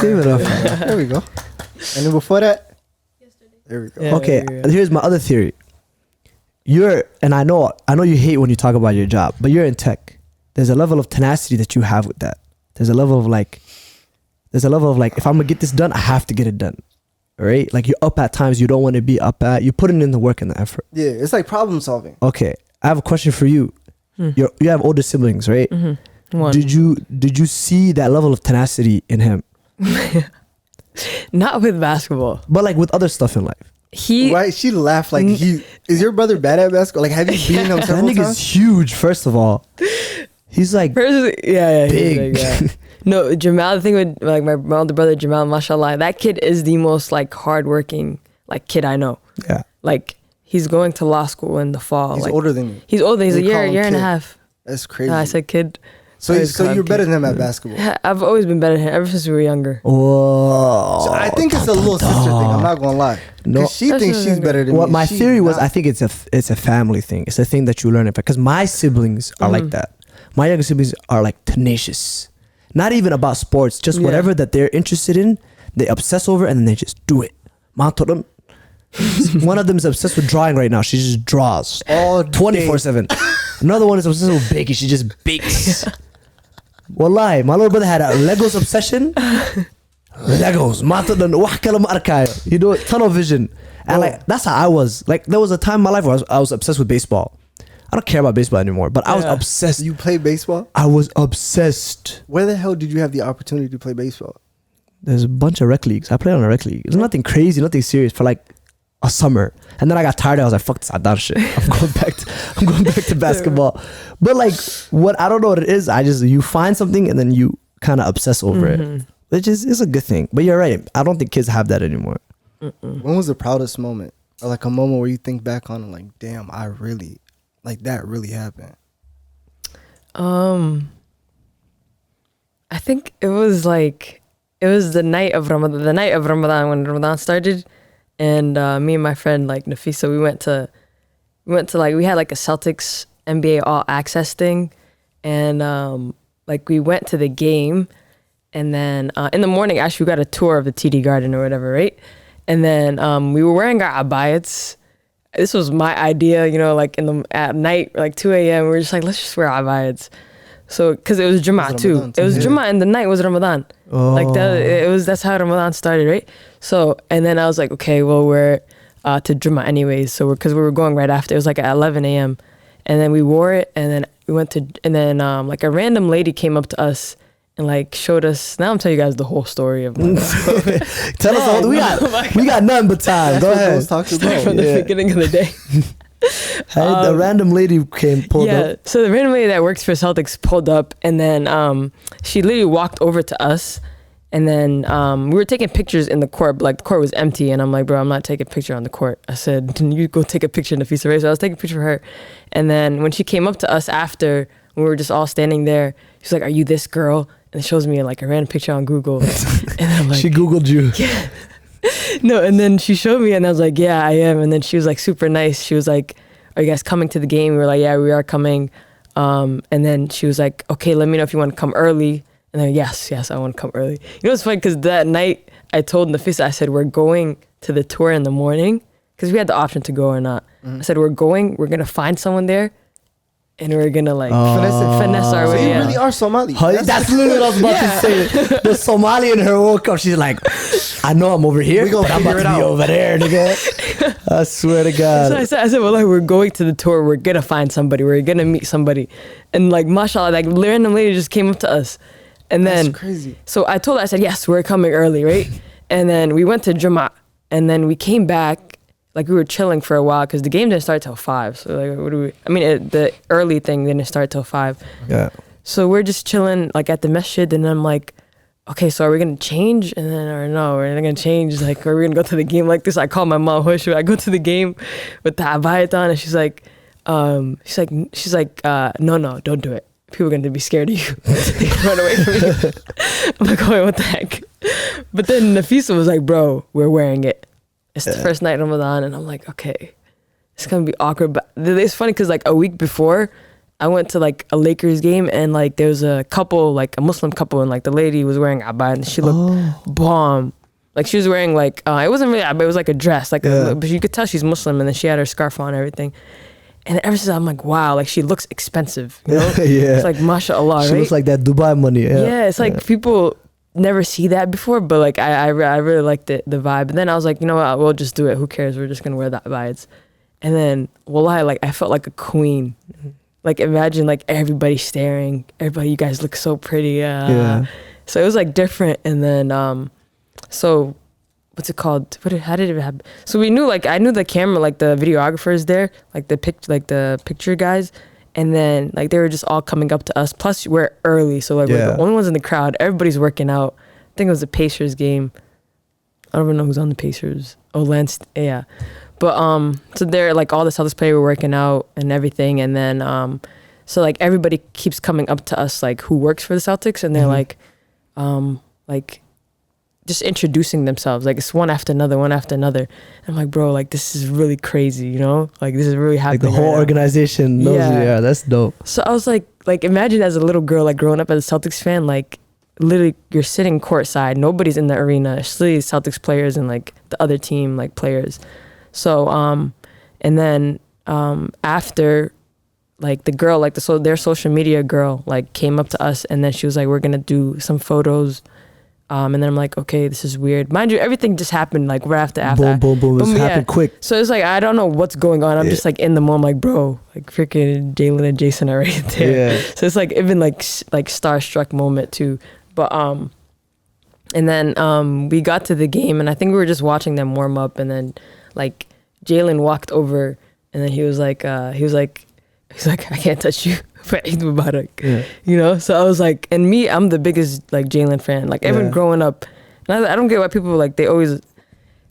Give it up. There we go. And then before that? Yesterday. There we go. Yeah, okay, here's my other theory. And I know you hate when you talk about your job, but you're in tech. There's a level of tenacity that you have with that. There's a level of like, if I'm gonna get this done, I have to get it done. Right? Like you're up at times you don't want to be up at. You're putting in the work and the effort. Yeah, it's like problem solving. Okay, I have a question for you. You have older siblings, right? One. Did you see that level of tenacity in him? Not with basketball, but like with other stuff in life. Right? She laughed like is your brother bad at basketball? Like have you beaten him several times? That nigga's huge. First of all, he's like big. No, Jamad. The thing with like my older brother Jamad, mashallah, that kid is the most like hardworking like kid I know. Yeah. Like he's going to law school in the fall. He's like, older than you. He's older. He's a year kid. and a half. That's crazy. I said kid. So you're better than him at basketball. I've always been better than him ever since we were younger. Whoa. So I think it's a little sister thing. I'm not gonna lie. No, she thinks she's better than me. What my theory was, I think it's a family thing. It's a thing that you learn it because my siblings are like that. My younger siblings are like tenacious. not even about sports, just whatever that they're interested in, they obsess over and then they just do it. One of them is obsessed with drawing right now. She just draws all 24/7. Another one is obsessed with baking. She just bakes. Wallahi, my little brother had a Legos obsession. Legos. You know, tunnel vision. And like that's how I was. Like there was a time in my life where I was obsessed with baseball. I don't care about baseball anymore, but I was obsessed. You play baseball? I was obsessed. Where the hell did you have the opportunity to play baseball? There's a bunch of rec leagues. I played on a rec league. It was nothing crazy, nothing serious for like a summer. And then I got tired. I was like, fuck this Adan shit. I'm going back to basketball. But like what I don't know what it is. You find something and then you kind of obsess over it. Which is a good thing. But you're right. I don't think kids have that anymore. When was the proudest moment? Or like a moment where you think back on and like, damn, I really like that really happened. I think it was the night of Ramadan when Ramadan started, and me and my friend like Nafisa, we went to like, we had like a Celtics NBA All Access thing, and like we went to the game, and then in the morning actually we got a tour of the TD Garden or whatever, right? And then we were wearing our abayats. This was my idea, you know, like at night, like 2 a.m. We were just like, let's just wear abayats. So, because it was Jamad too. It was Jamad and the night was Ramadan. Oh. Like that's how Ramadan started, right? So, and then I was like, okay, well, we're to Jamad anyways. So, because we were going right after. It was like at 11 a.m. And then we wore it, and then we went to, and then like a random lady came up to us and like showed us. Now I'm telling you guys the whole story of my Tell us all. We got nothing but time. Go ahead. Talk Start from the beginning of the day. The random lady pulled up. So the random lady that works for Celtics pulled up, and then she literally walked over to us, and then we were taking pictures in the court, but like the court was empty, and I'm like, bro, I'm not taking a picture on the court. I said, can you go take a picture in the Fisa race? So I was taking a picture for her, and then when she came up to us after, we were just all standing there, she's like, are you this girl? And it shows me like a random picture on Google, and I'm like, she Googled you. Yeah. No, and then she showed me, and I was like, yeah, I am. And then she was like super nice. She was like, are you guys coming to the game? We were like, yeah, we are coming. And then she was like, okay, let me know if you want to come early. And then yes, I want to come early. You know, it's funny because that night I told Nafisa, I said, we're going to the tour in the morning, because we had the option to go or not. I said, we're going to find someone there, and we're gonna like finesse our So way. you really are Somali. That's literally what I was about to say. The Somali in her woke up. She's like, I know I'm over here, but I'm about to be over there, nigga. I swear to God. So I said, well, like, we're going to the tour. We're gonna find somebody. We're gonna meet somebody. And like, mashallah, like random lady just came up to us. And then, that's crazy. So I told her, I said, yes, we're coming early, right? And then we went to Jamad, and then we came back. Like we were chilling for a while because the game didn't start till 5. So like, the early thing didn't start till 5. Yeah. So we're just chilling like at the masjid, and I'm like, okay, so are we gonna change? And then, or no, we're not gonna change. Like, are we gonna go to the game like this? I call my mom, who should I go to the game with the abayat on? And she's like, no, don't do it. People are gonna be scared of you. They run away from you. I'm like, oh, what the heck? But then Nafisa was like, bro, we're wearing it. It's the first night of Ramadan, and I'm like, okay, it's gonna be awkward. But it's funny because like a week before, I went to like a Lakers game, and like there was a couple, like a Muslim couple, and like the lady was wearing abaya, and she looked bomb. Like she was wearing like it wasn't really abaya, it was like a dress, like but you could tell she's Muslim, and then she had her scarf on and everything. And ever since I'm like, wow, like she looks expensive, you know? Yeah. It's like mashallah, She right? looks like that Dubai money. Yeah, it's like people never see that before, but like I really liked the vibe. And then I was like, you know what, we'll just do it. Who cares? We're just gonna wear that vibes. And then wallahi, like I felt like a queen. Like imagine like everybody staring. Everybody, you guys look so pretty. Yeah. So it was like different. And then so what's it called? How did it happen? So we knew I knew the camera, like the videographers there, like the picture guys. And then like they were just all coming up to us. Plus we're early, so like we're the only ones in the crowd. Everybody's working out. I think it was the Pacers game. I don't even know who's on the Pacers. Oh, Lance, yeah. But so they're like all the Celtics players were working out and everything. And then so like everybody keeps coming up to us like who works for the Celtics, and they're like just introducing themselves. Like it's one after another. I'm like, bro, like this is really crazy, you know? Like this is really happening. Like the whole organization knows you. Yeah, that's dope. So I was like imagine as a little girl, like growing up as a Celtics fan, like literally you're sitting courtside. Nobody's in the arena. It's literally Celtics players and like the other team like players. So and then after, like the girl, like their social media girl, like came up to us, and then she was like, "We're gonna do some photos." And then I'm like, okay, this is weird. Mind you, everything just happened like right after. Boom. It happened quick. So it's like, I don't know what's going on. I'm just like in the moment, like, bro, like freaking Jalen and Jason are right there. Yeah. So it's like even like starstruck moment too. But and then we got to the game, and I think we were just watching them warm up, and then like Jalen walked over, and then he was like, I can't touch you. For Eid Mubarak, you know. So I was like, and me, I'm the biggest like Jalen fan. Like even growing up, and I don't get why people like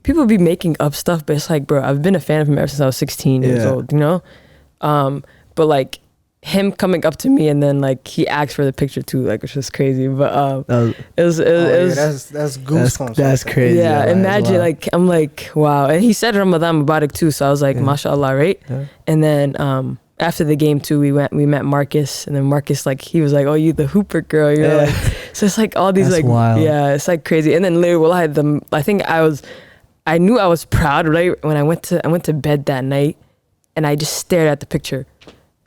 people be making up stuff, but it's like, bro, I've been a fan of him ever since I was 16 years old, you know. But like him coming up to me, and then like he asked for the picture too, like which was crazy. But it was that's goosebumps. That's crazy. Yeah, imagine like I'm like, wow. And he said Ramadan Mubarak too, so I was like, mashallah, right? And then after the game too, we met Marcus, and then Marcus, like, he was like, "Oh, you the hooper girl," you know. Like, so it's like all these that's like wild. Yeah, it's like crazy. And then literally, I knew I was proud right when I went to bed that night, and I just stared at the picture.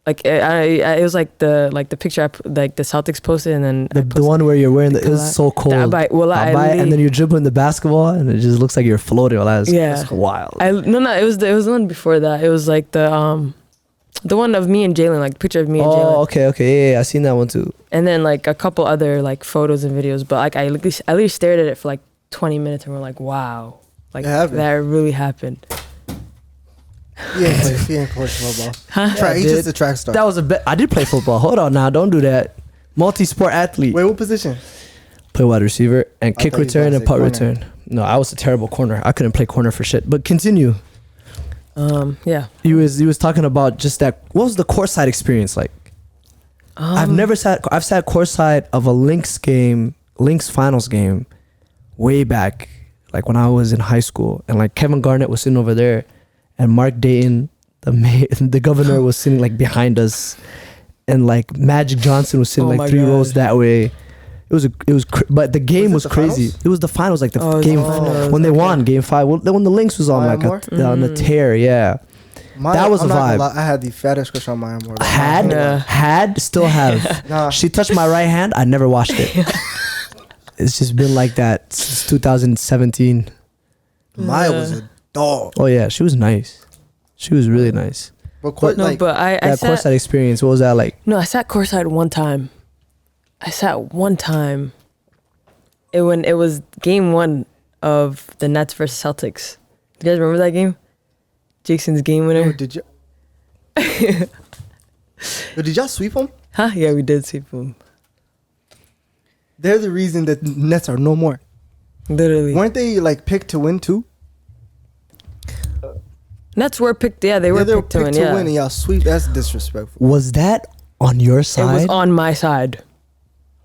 Like it was like the picture like the Celtics posted, and then the one where you're wearing it was so cold. And then you're dribbling the basketball, and it just looks like you're floating. That's wild. It was the one before that. It was like the one of me and Jalen, like picture of me and Jalen. Oh, okay, yeah, I seen that one too. And then like a couple other like photos and videos, but like I at least stared at it for like 20 minutes, and we're like, wow, like that really happened. He ain't play football. Huh? He's just a track star. That was I did play football. Hold on now, don't do that. Multi-sport athlete. Wait, what position? Play wide receiver and kick thought you return were and gonna putt say corner. return. No, I was a terrible corner. I couldn't play corner for shit. But continue. Yeah. He was talking about just that. What was the courtside experience like? I've sat courtside of a Lynx finals game, way back, like when I was in high school, and like Kevin Garnett was sitting over there, and Mark Dayton, the governor, was sitting like behind us, and like Magic Johnson was sitting like 3 rows that way. But the game was crazy. Finals? It was the finals, like the game when they okay. won Game 5. When the Lynx was on on the tear, yeah. That was a vibe. I had the fattest crush on Maya Moore. Still have. Nah. She touched my right hand. I never washed it. It's just been like that since 2017. Maya was a dog. Oh yeah, she was nice. She was really nice. But I That sat courtside experience, what was that like? No, I sat courtside one time. When it was game 1 of the Nets versus Celtics. Do you guys remember that game? Jason's game winner. Oh, did you? Did y'all sweep them? Huh? Yeah, we did sweep them. They're the reason that Nets are no more. Literally. Weren't they like picked to win too? Nets were picked. Yeah, they were picked to win. Yeah. And y'all sweep. That's disrespectful. Was that on your side? It was on my side.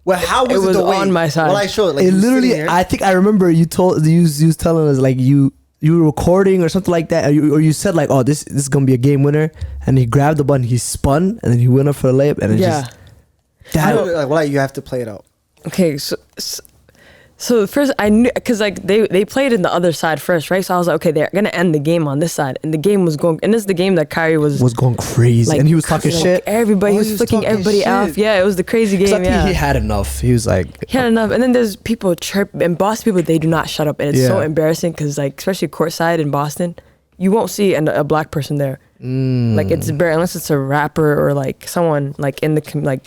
Well, how was It was the way? on my side. Well, I showed like It you literally. sitting here. I think I remember you was telling us like you were recording or something like that, or you said like, oh, this is gonna be a game winner, and he grabbed the button, he spun, and then he went up for a layup, and it just You have to play it out. Okay, so first I knew, because like they played in the other side first, right? So I was like, okay, they're gonna end the game on this side, and the game was going, and this is the game that Kyrie was going crazy, like, and he was talking like, shit. Everybody, Oh, he was flicking talking everybody shit. off. Yeah, it was the crazy game. I think Yeah, he had enough. He was like, he had enough. And then there's people and Boston people, they do not shut up, and it's so embarrassing because like especially courtside in Boston, you won't see a black person there. Like it's bare unless it's a rapper or like someone like in the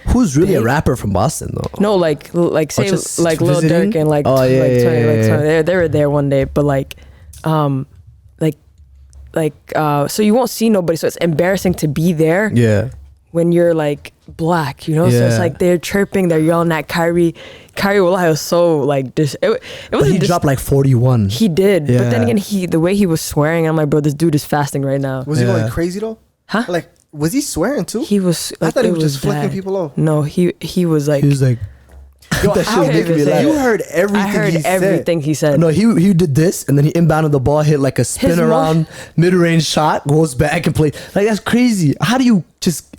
who's really a rapper from Boston though? No, like say just like Lil visiting? Durk and like Oh, yeah, yeah. they were there one day, but so you won't see nobody, so it's embarrassing to be there. Yeah. When you're like black, you know, so it's Yeah. like they're chirping, they're yelling at Kyrie. Wallahi was so like it But wasn't he dropped like 41. He did, but then Yeah. again, the way he was swearing, I'm like, bro, this dude is fasting right now. Was he going crazy though? Huh? Like, was he swearing too? He was. Like, I thought he it was just flicking bad. people off. No, he was like. He was like, Yo, that shit how was making me say laugh. You heard everything. I heard he said. everything he said. No, he did this, and then he inbounded the ball, hit like a spin His around mid-range shot, goes back and play. Like that's crazy. How do you just?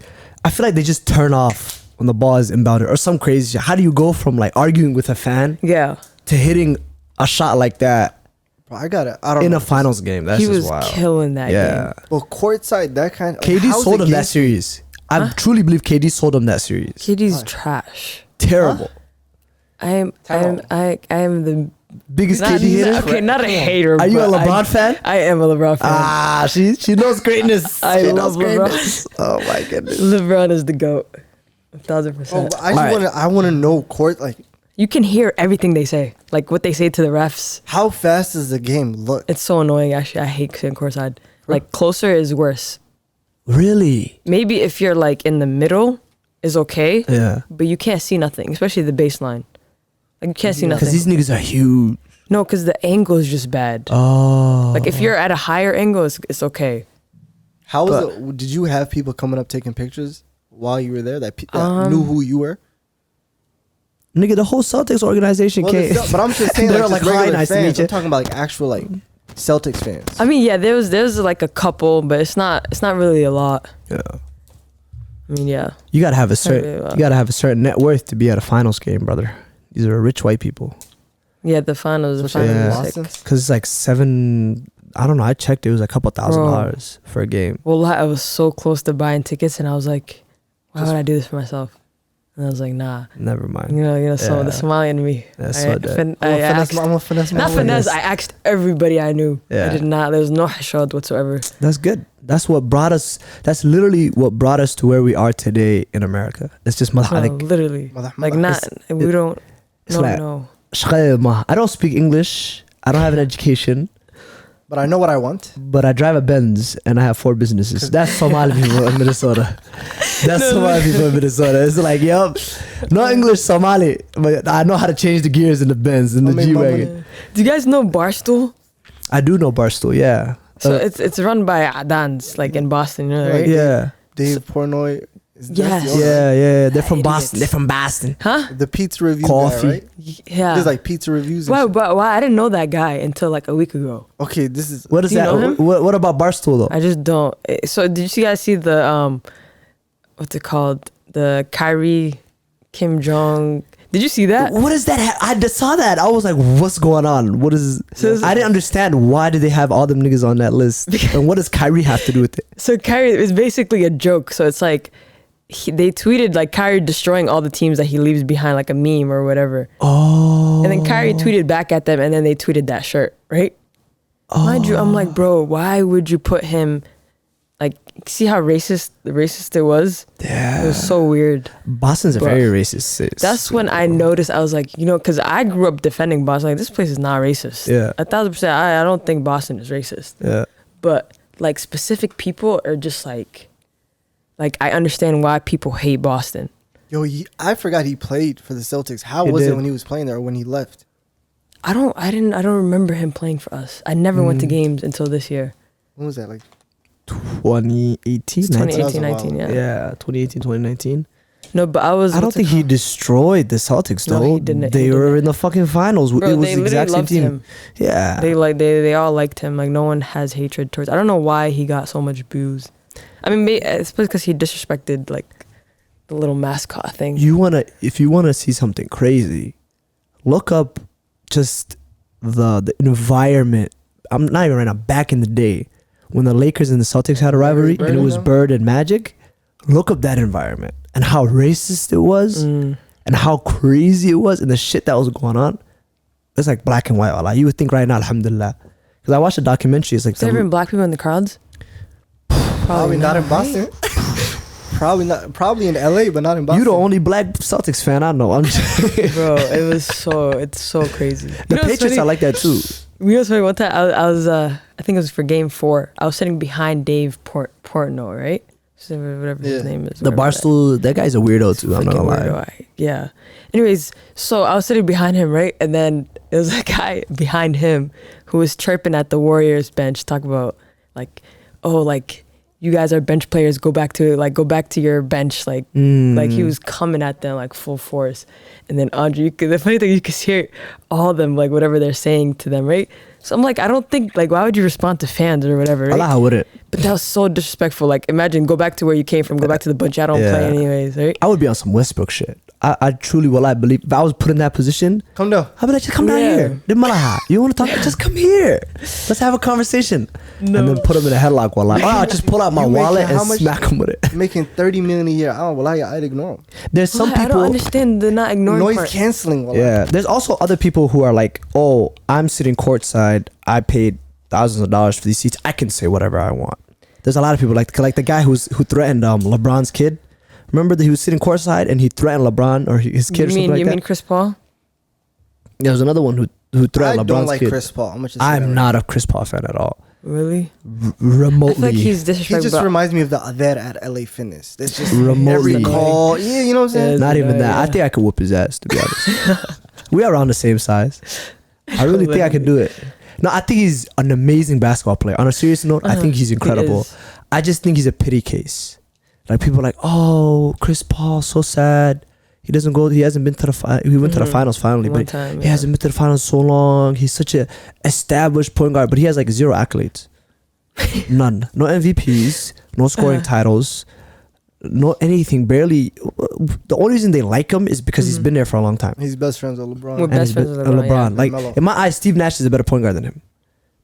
I feel like they just turn off when the ball is inbounded or some crazy shit. How do you go from like arguing with a fan Yeah. to hitting a shot like that Bro, I got it. I don't in know. a finals game? That's He just was wild. killing that Yeah. game. Well, courtside, that kind of. KD sold him that series. I truly believe KD sold him that series. KD's trash. Terrible. I am the Biggest not, KD hater. Okay, not a hater. Are you a but LeBron fan? I am a LeBron fan. Ah, she knows greatness. I She love knows LeBron. greatness. Oh my goodness. LeBron is the GOAT. 1,000%. Oh, I just Alright. want to. I want to know like You can hear everything they say, like what they say to the refs. how fast does the game look? It's so annoying. Actually, I hate sitting courtside. Like closer is worse. Really? Maybe if you're like in the middle, is okay. Yeah. But you can't see nothing, especially the baseline. Like you can't see nothing. Because these niggas are huge. No, because the angle is just bad. Oh. Like if you're at a higher angle, it's okay. How was But- it? Did you have people coming up taking pictures while you were there that knew who you were? Nigga, the whole Celtics organization Well, came. but I'm just saying, They're like, like, just hi, regular nice to fans. meet you. I'm talking about like actual like Celtics fans. I mean, yeah, there's like a couple, but it's not really a lot. Yeah. I mean, yeah. You gotta have a really certain. well. You gotta have a certain net worth to be at a finals game, brother. These are rich white people. Yeah, the finals. The Especially finals in are Boston? sick. Cause it's like $7. I don't know. I checked. It was like a couple $1,000 for a game. Well, I was so close to buying tickets, and I was like, why would I do this for myself? And I was like, nah. Never mind. So the Yeah. Somalian in me. That's I, so dead. fin- I'm I gonna asked, finesse my not way. finesse. I asked everybody I knew. Yeah. I did not. There was no hashad whatsoever. That's good. That's what brought us. That's literally what brought us to where we are today in America. It's just No, like literally. Like not. We don't. it's No, like- no. I don't speak English. I don't have an education, But I know what I want. but I drive a Benz and I have 4 businesses. That's Somali people in Minnesota. That's Somali people in Minnesota. It's like, yup, no English, Somali, but I know how to change the gears in the Benz in the I mean, G my wagon. Do you guys know Barstool? I do know Barstool. Yeah. So it's run by Adans, like in Boston, you know, right? Yeah. Dave Portnoy. Is Yes. the owner? Yeah. They're from Idiots. Boston. They're from Boston. Huh? The pizza review Coffee. guy, right? Yeah. There's like pizza reviews. And Why? shit. Why? I didn't know that guy until like a week ago. Okay, this is What is Do you that? know him? What about Barstool though? I just don't. So did you guys see the what's it called? The Kyrie, Kim Jong. Did you see that? What is that? I just saw that. I was like, what's going on? What is? So I didn't understand why did they have all them niggas on that list, and what does Kyrie have to do with it? So Kyrie is basically a joke. So it's like they tweeted like Kyrie destroying all the teams that he leaves behind, like a meme or whatever. Oh, And then Kyrie tweeted back at them, and then they tweeted that shirt, right? Mind you, I'm like, bro, why would you put him? Like, see how racist it was? yeah. It was so weird. Boston's a Bro. very racist city. That's when I noticed. I was like, because I grew up defending Boston. Like, this place is not racist. Yeah. 1,000%. I don't think Boston is racist. Yeah. But like specific people are just like I understand why people hate Boston. Yo, I forgot he played for the Celtics. How He was it did. when he was playing there or when he left? I don't remember him playing for us. I never went to games until this year. When was that? Like 2018, It's 19? 2018, That was 19, a yeah. Yeah, 2018, 2019. No, but I don't think he destroyed the Celtics No, though. he didn't. They He were didn't. in the fucking finals. Bro, it was they the exact same literally loved team. him. Yeah. They all liked him. Like no one has hatred towards. I don't know why he got so much booze. I mean, it's because he disrespected like the little mascot thing. If you wanna see something crazy, look up just the environment. I'm not even right now. Back in the day, when the Lakers and the Celtics had a rivalry, Bird and it and was them? Bird and Magic, look up that environment and how racist it was, and how crazy it was, and the shit that was going on. It's like black and white. Allah. You would think right now, alhamdulillah, because I watched a documentary. It's like Is there even black people in the crowds? probably not in right? Boston. Probably not. Probably in LA, but not in Boston. you the only black Celtics fan I know. I'm just, Bro, it's so crazy. the Patriots are like that too. We was one time. I was I think it was for Game 4. I was sitting behind Dave Portnoy, right? So whatever his Yeah. name is. The whatever that- Barstool, that guy's a weirdo too. I'm not gonna freaking lie. weirdo. Yeah. Anyways, so I was sitting behind him, right? And then there was a guy behind him who was chirping at the Warriors bench, talking about like, oh, like you guys are bench players. Go back to your bench. Like he was coming at them like full force. And then Andre, the funny thing, you could hear all of them, like whatever they're saying to them, right? So I'm like, I don't think, like, why would you respond to fans or whatever, right? Allah wouldn't. But that was so disrespectful. Like, imagine, go back to where you came from, go back to the bunch I don't play anyways, right? I would be on some Westbrook shit. I truly will. I believe if I was put in that position, Come down. I'd be like, just come down here. You want to talk? Just come here. Let's have a conversation. And then put him in a headlock while I just pull out my wallet and smack him with it. You're making $30 million a year. I'd ignore him. There's some people. I don't understand the not ignoring Noise part. canceling. Yeah. There's also other people who are like, oh, I'm sitting courtside. I paid thousands of dollars for these seats. I can say whatever I want. There's a lot of people like the guy who threatened LeBron's kid. Remember that he was sitting courtside and he threatened LeBron or his kid or something like that? You mean Chris Paul? There was another one who threatened LeBron's kid. I don't like Chris Paul. I'm not a Chris Paul fan at all. Really? Remotely. I feel like he's disrespectful. He just reminds me of the Other at LA Fitness. That's just remotely. Every call. Yeah, you know what I'm saying? Not even that. I think I could whoop his ass, to be honest. We are around the same size. I really think I can do it. No, I think he's an amazing basketball player. On a serious note, I think he's incredible. I just think he's a pity case. Like people are like, oh, Chris Paul, so sad. He hasn't been to the he went to the finals finally, but he hasn't been to the finals so long. He's such a established point guard, but he has like 0 accolades. None. No MVPs, no scoring titles, no anything, barely. The only reason they like him is because he's been there for a long time. He's best friends with LeBron. We're best friends with LeBron. Yeah. Like in my eyes, Steve Nash is a better point guard than him.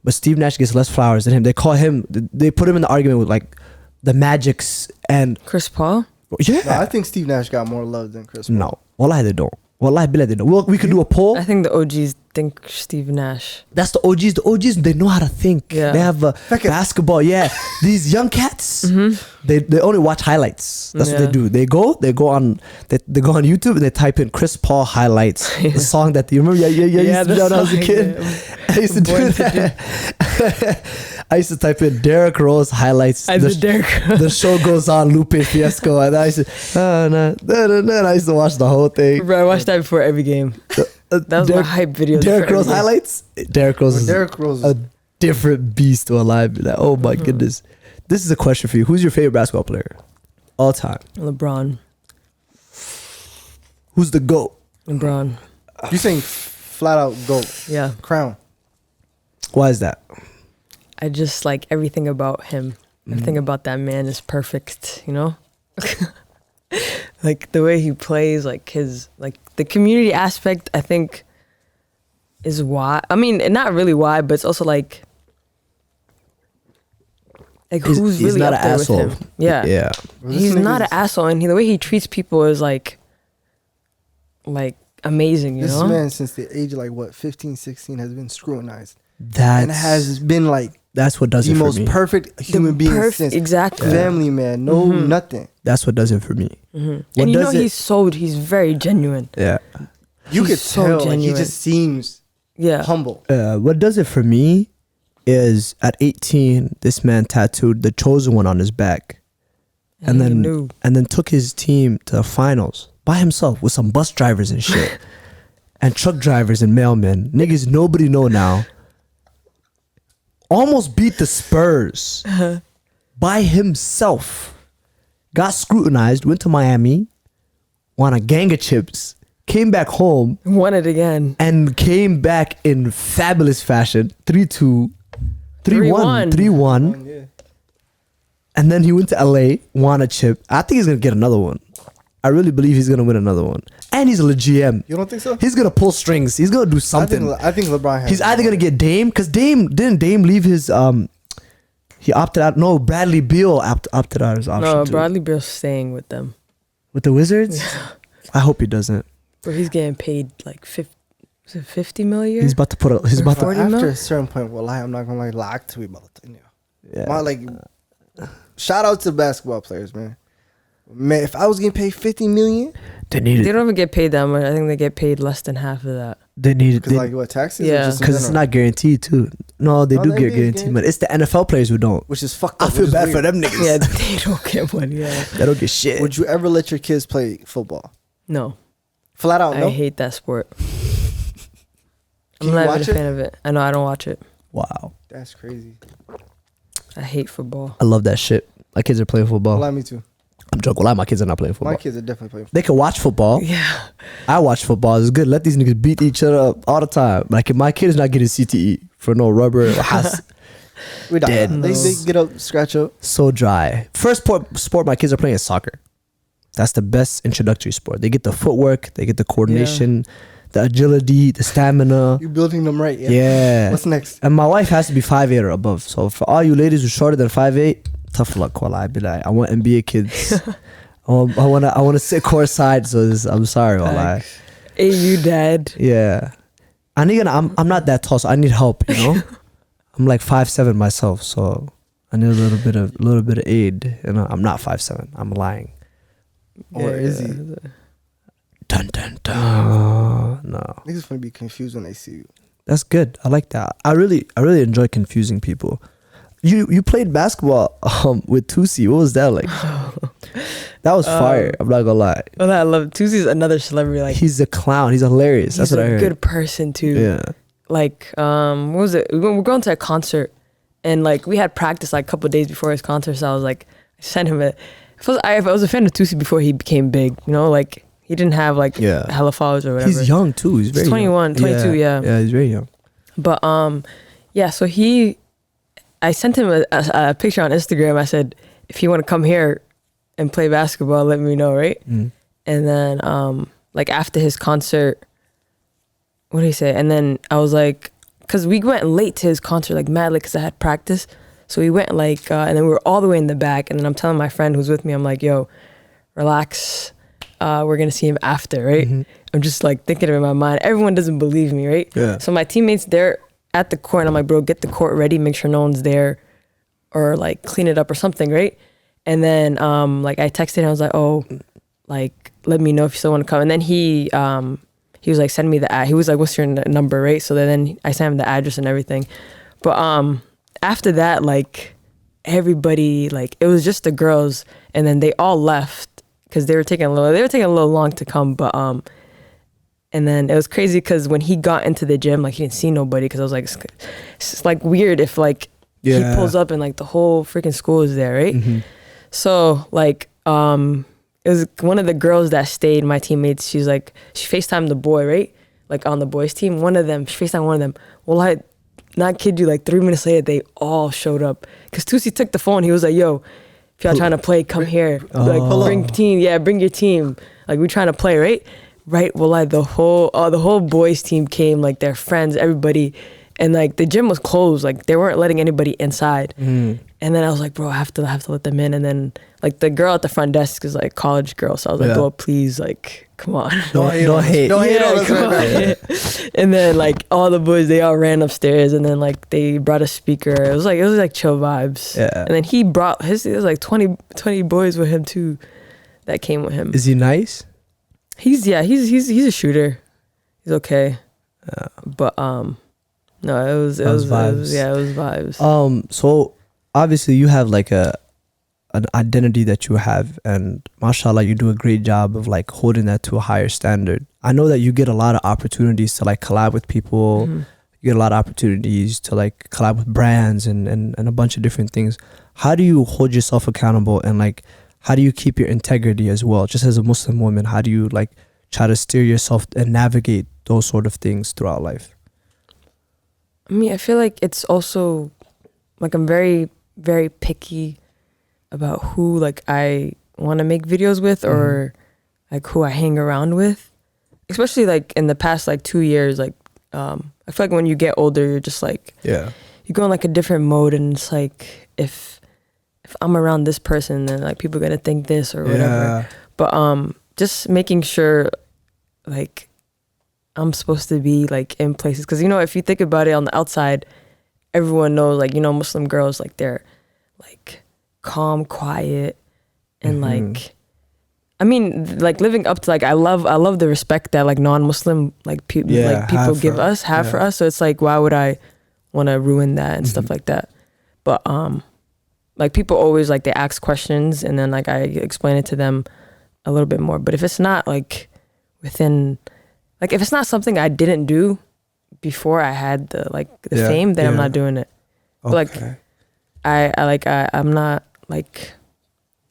But Steve Nash gets less flowers than him. They put him in the argument with like the Magics and Chris Paul. Yeah, no, I think Steve Nash got more love than Chris Paul. No, wallahi they don't. Wallahi billah they don't. Well, we could do a poll. I think the OGs think Steve Nash. That's the OGs. The OGs, they know how to think. Yeah. They have basketball. Yeah, these young cats, they only watch highlights. That's what they do. They go on YouTube and they type in Chris Paul highlights. The song that you remember. Yeah. Used to do that when I was a kid. I used to do that. I used to type in Derrick Rose highlights. The show goes on, Lupe Fiasco, and I used to, I used to watch the whole thing. Bro, I watched that before every game. That was my hype video. Derrick Rose highlights. Derrick Rose is a different beast to alive. Like, oh my goodness. This is a question for you. Who's your favorite basketball player all time? LeBron. Who's the GOAT? LeBron. You saying flat out GOAT? Yeah. Crown. Why is that? I just like everything about him. Everything about that man is perfect, you know? Like the way he plays, like the community aspect, I think is why. I mean, not really why, but it's also like who's really not up an there asshole. with him. Yeah. Yeah. He's not an asshole, and the way he treats people is like amazing, you know? This man, since the age of 15, 16, has been scrutinized. And has been that's what does the it for most me. perfect human being since. Exactly. Family man, nothing. That's what does it for me. And you know he's very genuine. Yeah. You could so tell genuine. he just seems humble. What does it for me is at 18, this man tattooed the chosen one on his back, and then took his team to the finals by himself with some bus drivers and shit, and truck drivers and mailmen, niggas nobody know now. Almost beat the Spurs by himself. Got scrutinized, went to Miami, won a gang of chips, came back home, won it again, and came back in fabulous fashion. 3-2, 3-1, 3-1. Yeah. And then he went to LA, won a chip. I think he's gonna get another one. I really believe he's gonna win another one. And he's a GM. You don't think so? He's gonna pull strings. He's gonna do something. I think LeBron has. He's either gonna get Dame, because Dame leave his he opted out. No, Bradley Beal opted out his option. No, too. Bradley Beal's staying with them. With the Wizards? I hope he doesn't. But he's getting paid like 50 million a year. He's about to put a. He's Or about to. 40 after mil? a certain point. Well, I'm not gonna lie to you about it. Yeah. Shout out to basketball players, man. Man, if I was getting paid $50 million, They need They it. don't even get paid that much. I think they get paid less than half of that. They need it. because what taxes? Yeah. Because it's not guaranteed too. No, they No, do they get do guaranteed guaranteed. money. It's the NFL players who don't. which is fucked I up. feel which is bad for weird. them niggas. Yeah, they don't get money. Yeah. They don't get shit. Would you ever let your kids play football? No, Flat out, no. I hate that sport. Can I'm you not watch even a it? fan of it. I know I don't watch it. Wow. That's crazy. I hate football. I love that shit. My kids are playing football. Well, me too. I'm joking. My kids are not playing football. My kids are definitely playing. They can watch football. Yeah. I watch football. It's good. Let these niggas beat each other up all the time. Like if my kid is not getting CTE for no rubber or has We're dead. They get up, scratch up. So dry. First sport my kids are playing is soccer. That's the best introductory sport. They get the footwork, they get the coordination, the agility, the stamina. You're building them right. Yeah. Yeah. What's next? And my wife has to be 5'8" or above. So for all you ladies who are shorter than 5'8", tough luck. Wallah, I'd be like, I want NBA kids. I want to sit courtside. So I'm sorry, wallah. Hey, you dad. Yeah. And again, I'm not that tall, so I need help. You know, I'm like 5'7" myself, so I need a little bit of aid. You know, I'm not 5'7". I'm lying. Or is he? Dun dun dun. No, Niggas gonna be confused when they see you. that's good. I like that. I really enjoy confusing people. You played basketball with Tusi. What was that like? That was fire. I'm not gonna lie. Well, I love Tusi's another celebrity. Like He's a clown. He's hilarious. That's he's what I a heard. good person too. Yeah. Like what was it? We're going to a concert, and like we had practice like a couple of days before his concert. So I was like, I sent him I was a fan of Tusi before he became big. You know, like he didn't have like hella followers or whatever. He's young too. He's very 21, young. 22. Yeah. Yeah, he's very young. But yeah. So I sent him a picture on Instagram. I said, if you want to come here and play basketball, let me know, right? Mm. And then like after his concert, what did he say? And then I was like, because we went late to his concert, like mad late, because I had practice. So we went like, and then we were all the way in the back. And then I'm telling my friend who's with me, I'm like, yo, relax. We're going to see him after, right? Mm-hmm. I'm just like thinking of it in my mind. Everyone doesn't believe me, right? Yeah. So my teammates, they're at the court. And I'm like, bro, get the court ready. Make sure no one's there, or like clean it up or something, right? And then like I texted him. I was like, oh, like let me know if you still want to come. And then he was like, send me the ad. He was like, what's your number, right? So then I sent him the address and everything. But after that, like everybody, like it was just the girls, and then they all left because they were taking a little long to come. But and then it was crazy because when he got into the gym, like he didn't see nobody, because I was like, it's like weird if like he pulls up and like the whole freaking school is there, right? Mm-hmm. So like it was one of the girls that stayed, my teammates. She's like, she FaceTimed the boy, right? Like on the boys team, she FaceTimed one of them. Well, I not kid you, like 3 minutes later, they all showed up. Cause Tusi took the phone. He was like, yo, if y'all trying to play, come here. Like bring your team. Like we trying to play, right? Right. Well, like the whole boys team came, like their friends, everybody. And like the gym was closed. Like they weren't letting anybody inside. Mm. And then I was like, bro, I have to let them in. And then like the girl at the front desk is like college girl. So I was like, bro, please, like, come on. Don't hate. Don't hate on us come right on. And then like all the boys, they all ran upstairs, and then like they brought a speaker. It was like chill vibes. Yeah. And then he brought it was like 20 boys with him too that came with him. Is he nice? He's a shooter. He's okay. But no, it was vibes. It was vibes. So obviously you have like an identity that you have, and mashallah, you do a great job of like holding that to a higher standard. I know that you get a lot of opportunities to like collab with people. Mm-hmm. You get a lot of opportunities to like collab with brands and a bunch of different things. How do you hold yourself accountable, and like how do you keep your integrity as well? Just as a Muslim woman, how do you like try to steer yourself and navigate those sort of things throughout life? I mean, I feel like it's also like I'm very, very picky about who like I want to make videos with, or like who I hang around with. Especially like in the past like 2 years, like I feel like when you get older, you're just like you go in like a different mode, and it's like if I'm around this person, then like people are gonna think this or whatever. But just making sure like I'm supposed to be like in places, because if you think about it on the outside, everyone knows like Muslim girls, like they're like calm, quiet, and like I mean like living up to like I love the respect that like non-Muslim like people have for us. So it's like, why would I want to ruin that and stuff like that? But like people always like they ask questions, and then like I explain it to them a little bit more. But if it's not like within, like if it's not something I didn't do before I had the fame, then I'm not doing it. Okay. But like I'm not like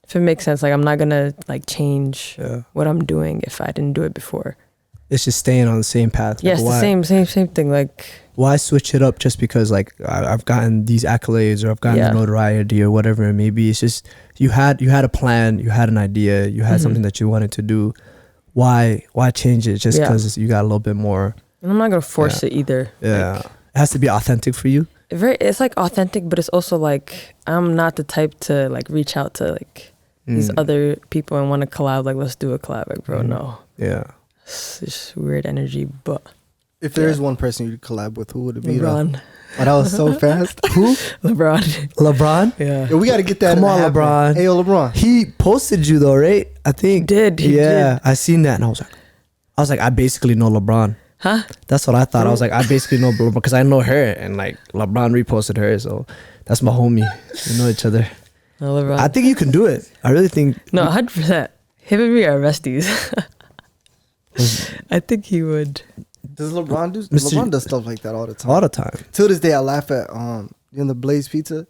If it makes sense, like I'm not gonna like change Yeah. what I'm doing if I didn't do it before. It's just staying on the same path. Yes, Like, the same thing. Like why switch it up just because like I've gotten these accolades or I've gotten the notoriety or whatever it may be? It's just you had a plan, you had an idea, you had something that you wanted to do. Why change it just because you got a little bit more? And I'm not gonna force it either. Yeah, Like, it has to be authentic for you. it's like authentic, but it's also like I'm not the type to like reach out to like these other people and want to collab. Like let's do a collab. Like bro, no. Yeah. It's just weird energy. But If there is one person you'd collab with, who would it be? LeBron. Oh, that was so fast. Who? LeBron. Yeah. Yo, we got to get that. Come on, LeBron. Hey, yo, LeBron. He posted you though, right? I think. He did. I seen that and I was like, I basically know LeBron. Huh? That's what I thought. I was like, I basically know LeBron because I know her and like LeBron reposted her, so that's my homie. We know each other. No, LeBron. I think you can do it. I really think. No, 100%. Him and me are besties. I think he would. Does LeBron do? Mr. LeBron does stuff like that all the time. All the time. Till this day, I laugh at the Blaze Pizza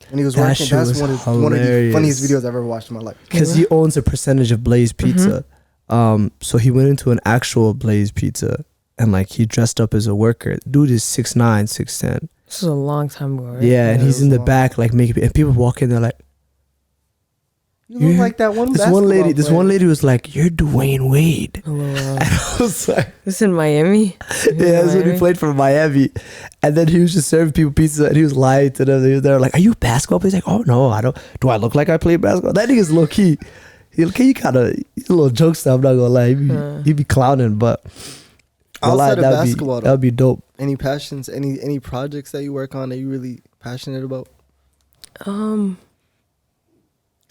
when he was That working. shit That's was one of the hilarious. funniest videos I've ever watched in my life. Because he owns a percentage of Blaze Pizza. So he went into an actual Blaze Pizza and like he dressed up as a worker. Dude is 6'9", 6'10". This was a long time ago, right? Yeah, and Yeah, he's it in the was back like making, and people walk in there like, You look like that one. This basketball one player. lady was like, "You're Dwayne Wade." Oh, wow. And I was like, This in Miami? yeah, that's when he played for Miami. And then he was just serving people pizza and he was lying to them. They were like, "Are you a basketball player?" He's like, "Oh no, I don't. Do I look like I play basketball?" That nigga's low key. He kind of, he's a little jokester. I'm not gonna lie. He be clowning, but Outside of that'd basketball, that'd be dope. Any passions? Any projects that you work on that you really passionate about?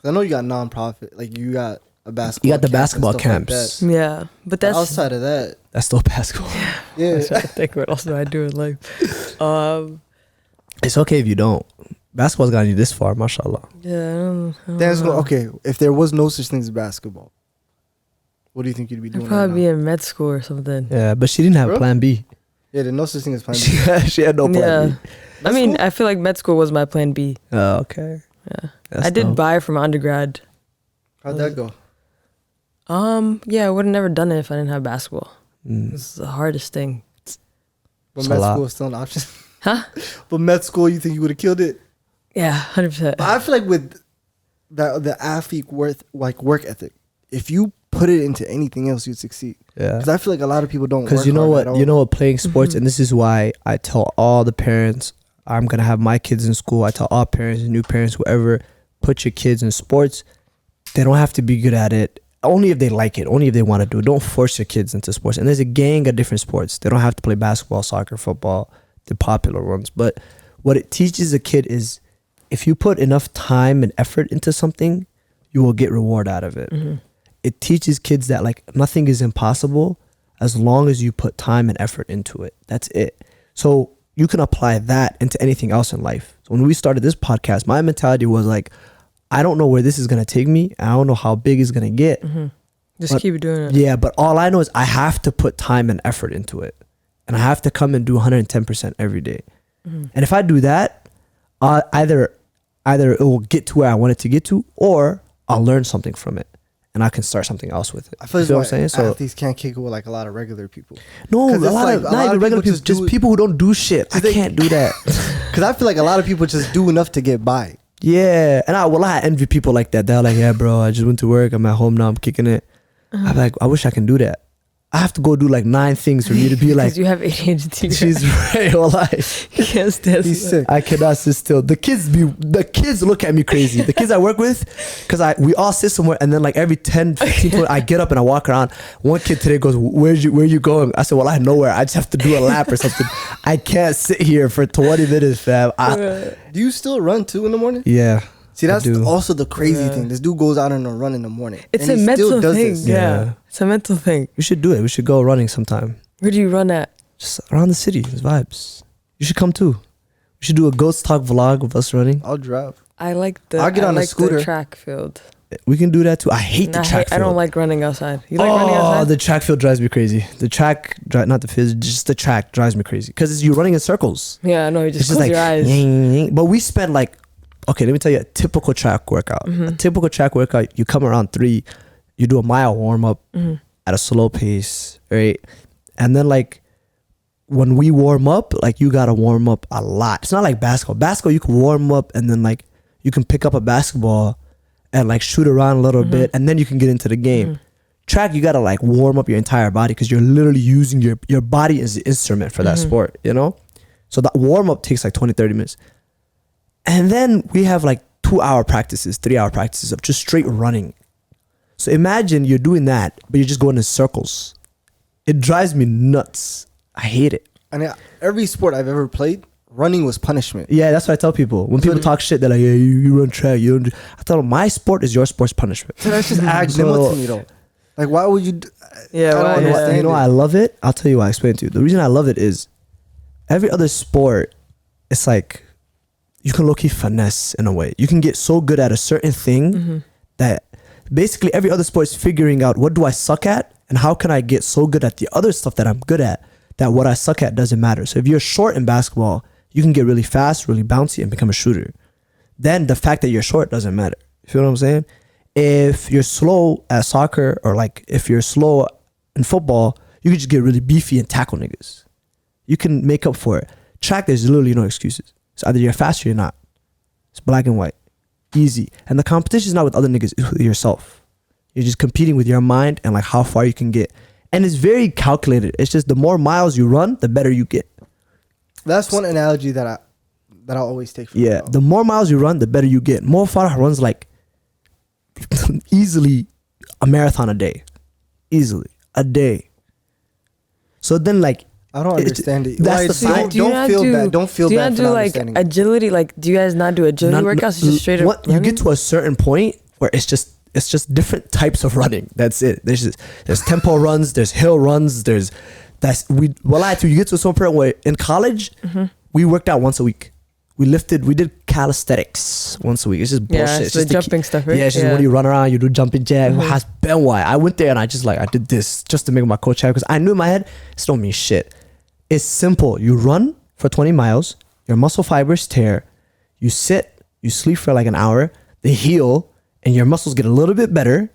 I know you got nonprofit, like you got a basketball. You got the camp and basketball stuff like camps. that. Yeah, but But that's outside of that, That's still basketball. yeah. I try to think what else do I do in life. It's okay if you don't. Basketball's gotten you this far, mashallah. Yeah, I don't That's know. okay. If there was no such thing as basketball, what do you think you'd be doing? I'd probably right be in med school or something. Yeah, but she didn't have Bro? plan B. now? Yeah, there's no such thing as plan B. She had no plan Yeah. B. I mean, I feel like med school was my plan B. Oh, okay. Yeah. That's I did dope. buy from undergrad. How'd that go? Yeah, I would have never done it if I didn't have basketball. Mm. This is the hardest thing. But It's a med lot. school is still an option. Huh? But med school, you think you would have killed it? Yeah, 100%. But I feel like with the athlete work ethic, if you put it into anything else, you'd succeed. Yeah. Because I feel like a lot of people don't. Because work you know hard at what, all. playing sports, and this is why I tell all the parents, I'm gonna have my kids in school. I tell all parents and new parents, whoever, put your kids in sports. They don't have to be good at it. Only if they like it. Only if they want to do it. Don't force your kids into sports. And there's a gang of different sports. They don't have to play basketball, soccer, football, the popular ones. But what it teaches a kid is, if you put enough time and effort into something, you will get reward out of it. It teaches kids that like nothing is impossible as long as you put time and effort into it. That's it. So you can apply that into anything else in life. So when we started this podcast, my mentality was like, I don't know where this is going to take me. I don't know how big it's going to get. Just But- keep doing it. Yeah, but all I know is I have to put time and effort into it. And I have to come and do 110% every day. And if I do that, either it will get to where I want it to get to, or I'll learn something from it. And I can start something else with it. I feel You know what I'm saying? like So athletes can't kick it with like a lot of regular people. no, a 'Cause it's lot like of a not lot even of regular people people, just do it- people who don't do shit. I they- can't do that. Because I feel like a lot of people just do enough to get by. Yeah, and I envy people like that. They're like, yeah, bro, I just went to work. I'm at home now. I'm kicking it. I'm like, I wish I can do that. I have to go do like 9 things for me to be like, Because you have ADHD. she's right. Wallahi. You can't stand He's still. sick. I cannot sit still. The kids look at me crazy. The kids I work with, because we all sit somewhere, and then like every 10, 15 minutes, I get up and I walk around. One kid today goes, where you going? I said, well, I nowhere. I just have to do a lap or something. I can't sit here for 20 minutes, fam. Do you still run too in the morning? Yeah. See, that's I do. also the crazy thing. This dude goes out on a run in the morning. It's and a he still mental does thing. this. Yeah. Yeah. It's a mental thing. We should do it. We should go running sometime. Where do you run at? Just around the city. It's vibes. You should come too. We should do a ghost talk vlog of us running. I'll drive. I like I'll get I on a like scooter. the track field. We can do that too. I hate the And track I field. don't like running outside. You like running outside? The track field drives me crazy. The track, not the field, just the track drives me crazy. Because you're running in circles. Yeah, I know. You It's just just close like, your eyes. ying, ying. But we spend like okay, let me tell you a typical track workout. A typical track workout, you come around 3, you do a mile warm up at a slow pace, right? And then like when we warm up, like you gotta warm up a lot. It's not like basketball. Basketball, you can warm up and then like you can pick up a basketball and like shoot around a little bit and then you can get into the game. Track, you gotta like warm up your entire body because you're literally using your body as the instrument for that sport, you know? So that warm up takes like 20, 30 minutes. And then we have like 2-hour practices, 3-hour practices of just straight running. So imagine you're doing that, but you're just going in circles. It drives me nuts. I hate it. And every sport I've ever played, running was punishment. Yeah, that's what I tell people. When people talk shit, they're like, yeah, you run track. You don't. I tell them, my sport is your sport's punishment. So that's just accidental to me though. Like, why would you? Yeah, I don't understand you know why I love it? I'll tell you why. I explain it to you. The reason I love it is every other sport, it's like you can low-key finesse in a way. You can get so good at a certain thing that basically every other sport is figuring out what do I suck at and how can I get so good at the other stuff that I'm good at that what I suck at doesn't matter. So if you're short in basketball, you can get really fast, really bouncy and become a shooter. Then the fact that you're short doesn't matter. You feel what I'm saying? If you're slow at soccer or like if you're slow in football, you can just get really beefy and tackle niggas. You can make up for it. Track, there's literally no excuses. It's either you're fast or you're not. It's black and white. Easy. And the competition is not with other niggas, it's with yourself. You're just competing with your mind and like how far you can get. And it's very calculated. It's just the more miles you run, the better you get. That's one analogy that I'll always take from Yeah, the more miles you run, the better you get. Mo Farah runs like easily a marathon a day. Easily. A day. So then like I don't understand it. That's Why- the sign. Don't feel bad. Don't feel do you bad not for do not like understanding. agility? Like, do you guys not do agility workouts? It's just straight up what you get to a certain point where it's just different types of running. That's it. There's tempo runs, there's hill runs, you get to a certain point where in college we worked out once a week. We did calisthenics once a week. It's just bullshit. Yeah, It's it's the just jumping stuff, right? Yeah, it's just when you run around, you do jumping jack. Has been why I went there and I did this just to make my coach happy because I knew in my head this don't mean shit. It's simple. You run for 20 miles, your muscle fibers tear, you sit, you sleep for like an hour, they heal, and your muscles get a little bit better,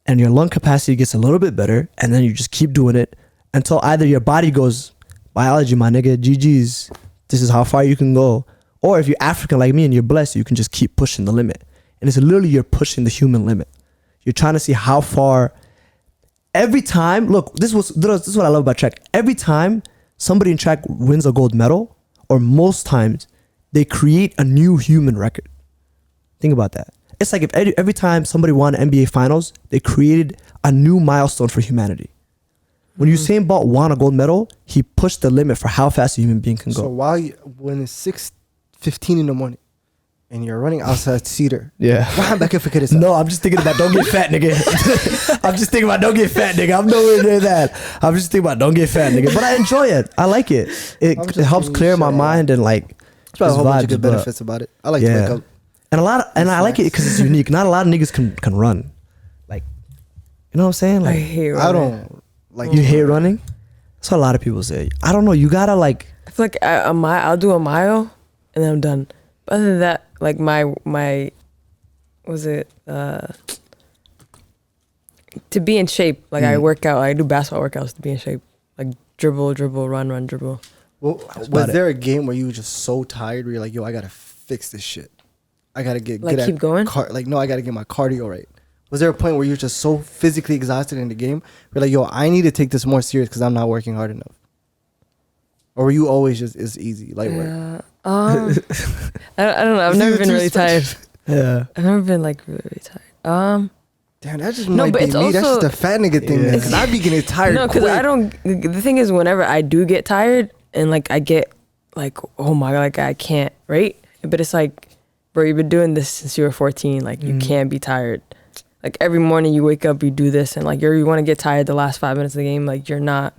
and your lung capacity gets a little bit better, and then you just keep doing it until either your body goes, biology, my nigga, GG's, this is how far you can go. Or if you're African like me and you're blessed, you can just keep pushing the limit. And it's literally you're pushing the human limit. You're trying to see how far. Every time, look, this is what I love about track. Every time somebody in track wins a gold medal, or most times, they create a new human record. Think about that. It's like if every time somebody won NBA Finals, they created a new milestone for humanity. When Usain Bolt won a gold medal, he pushed the limit for how fast a human being can go. So when it's 6:15 in the morning and you're running outside Cedar, Yeah. No, I'm just thinking about don't get fat, nigga. I'm just thinking about don't get fat, nigga. I'm nowhere near that. I'm just thinking about don't get fat, nigga. But I enjoy it. I like it. It helps clear my mind and like. There's probably a whole bunch of vibes, good but- benefits about it. I like to wake up. And I like it because it's unique. Not a lot of niggas can run. Like, you know what I'm saying? I Like, hate running. I don't like you hate running? That's what a lot of people say. I don't know. You gotta like. I feel like I'll do a mile and then I'm done. But other than that, like my was it to be in shape? Like I work out. I do basketball workouts to be in shape. Like dribble, run, dribble. Well, was there a game where you were just so tired where you're like, yo, I gotta fix this shit. I gotta get Like, good keep at going? no, I gotta get my cardio right. Was there a point where you're just so physically exhausted in the game? You're like, yo, I need to take this more serious because I'm not working hard enough. Or were you always just it's easy, light work? Yeah. I don't know. I've Is never it been too really tired. Yeah. I've never been like really tired. Damn, that just No, might but be it's me. That's also- just a fat nigga thing. Yeah. Because I be getting tired. No, because quick. I don't. The thing is, whenever I do get tired and like I get like, oh my god, like I can't, right? But it's like, bro, you've been doing this since you were 14. Like you can't be tired. Like every morning you wake up, you do this, and like you want to get tired the last 5 minutes of the game. Like you're not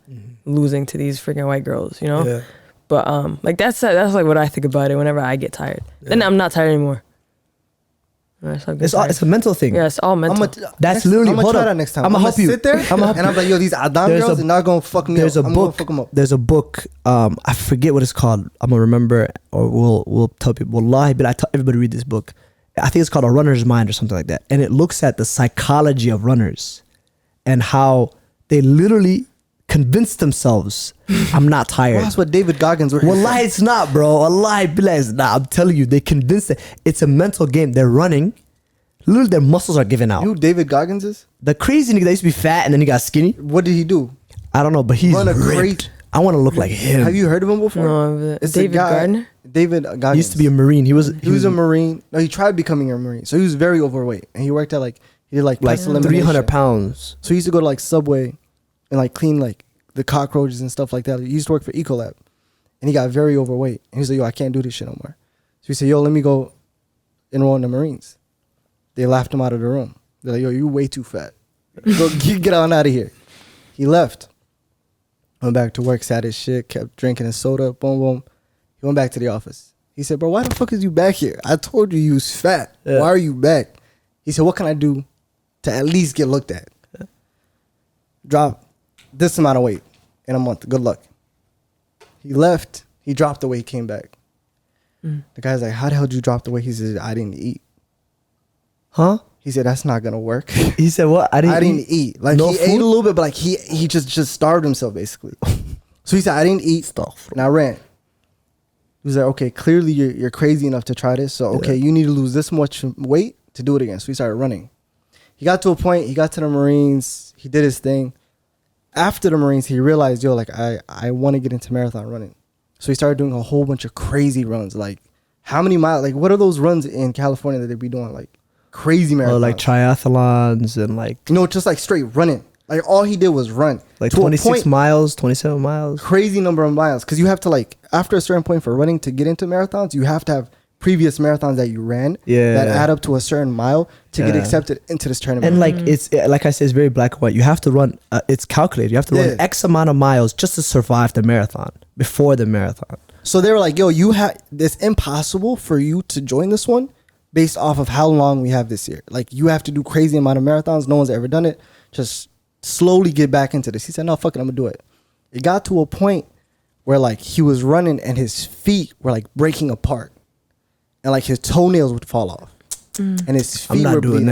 losing to these freaking white girls, you know. Yeah. But like that's like what I think about it. Whenever I get tired, then I'm not tired anymore. It's a mental thing. Yeah, it's all mental. That's literally. I'm gonna hold try up. that next time. I'm gonna help you. Sit there I'm and I'm like, yo, these Adam There's girls a- are not gonna fuck me There's up. a I'm gonna book. fuck them up. There's a book. I forget what it's called. I'm gonna remember, or we'll tell people. Wallahi, but I tell everybody read this book. I think it's called A Runner's Mind or something like that, and it looks at the psychology of runners and how they literally convince themselves, "I'm not tired." Well, that's what David Goggins were. Wallahi, it's not, bro. Wallahi, billah, it's not. I'm telling you, they convince it. It's a mental game. They're running. Literally, their muscles are giving out. You know who David Goggins is? The crazy nigga that used to be fat and then he got skinny. What did he do? I don't know, but he's Run a ripped. crazy- I want to look like him. Have you heard of him before? No, It's David a guy, Gardner? David Goggins. He used to be a Marine. He was a Marine. No, he tried becoming a Marine. So he was very overweight. And he worked at he did like pest elimination. 300 pounds. So he used to go to like Subway and like clean like the cockroaches and stuff like that. He used to work for Ecolab. And he got very overweight. And he was like, yo, I can't do this shit no more. So he said, yo, let me go enroll in the Marines. They laughed him out of the room. They're like, yo, you way too fat. Go get on out of here. He left. Went back to work, sad as shit, kept drinking his soda, boom, boom. He went back to the office. He said, bro, why the fuck is you back here? I told you you was fat. Yeah. Why are you back? He said, what can I do to at least get looked at? Yeah. Drop this amount of weight in a month. Good luck. He left. He dropped the weight, came back. The guy's like, how the hell did you drop the weight? He said, I didn't eat. Huh? He said, that's not going to work. He said what? I didn't eat. Like No he food? ate a little bit, but like he just starved himself basically. So he said, I didn't eat Stuff. and I ran. He was like, okay, clearly you're crazy enough to try this. So okay, you need to lose this much weight to do it again. So he started running. He got to a point, he got to the Marines, he did his thing. After the Marines, he realized, yo, like I want to get into marathon running. So he started doing a whole bunch of crazy runs. Like how many miles? Like what are those runs in California that they be doing? Like crazy marathons. Or like triathlons and like No, just like straight running. Like all he did was run. like To a 26 point, miles, 27 miles. crazy number of miles. Because you have to like, after a certain point for running to get into marathons, you have to have previous marathons that you ran that add up to a certain mile to get accepted into this tournament. And like it's like I said, it's very black and white. You have to run. It's calculated. You have to run X amount of miles just to survive the marathon before the marathon. So they were like, yo, it's impossible for you to join this one based off of how long we have this year. Like you have to do crazy amount of marathons. No one's ever done it. Just slowly get back into this. He said, no, fuck it, I'm gonna do it. It got to a point where like he was running and his feet were like breaking apart. And like his toenails would fall off. And his feet I'm not were doing bleeding.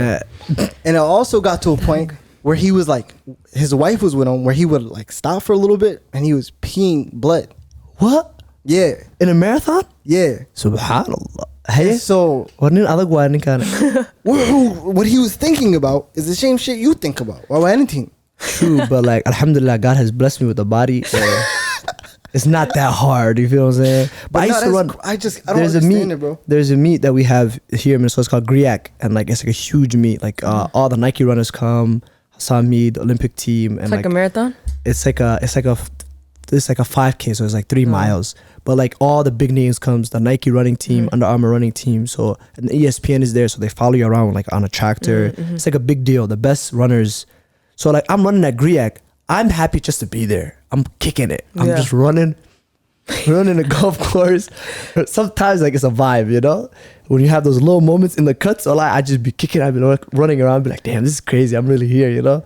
that. And it also got to a point where he was like, his wife was with him, where he would like stop for a little bit and he was peeing blood. What? Yeah. In a marathon? Yeah. Subhanallah. Hey. And so Warnin adag warnin kana. what he was thinking about is the same shit you think about or anything. True, but like alhamdulillah, God has blessed me with a body. It's not that hard. You feel what I'm saying? But I used to run. I don't understand it, bro. There's a meet that we have here in Minnesota. It's called GRIAC, and like it's like a huge meet. Like all the Nike runners come, Hassan Mead, the Olympic team, and It's like a marathon? It's like a 5K, so it's like 3 miles. But like all the big names comes, the Nike running team, Under Armour running team. So and ESPN is there, so they follow you around like on a tractor. It's like a big deal. The best runners. So like I'm running at GRIAC. I'm happy just to be there. I'm kicking it. I'm just running a golf course. Sometimes like it's a vibe, you know? When you have those low moments in the cuts, or like I just be kicking, I've been running around, be like, damn, this is crazy. I'm really here, you know?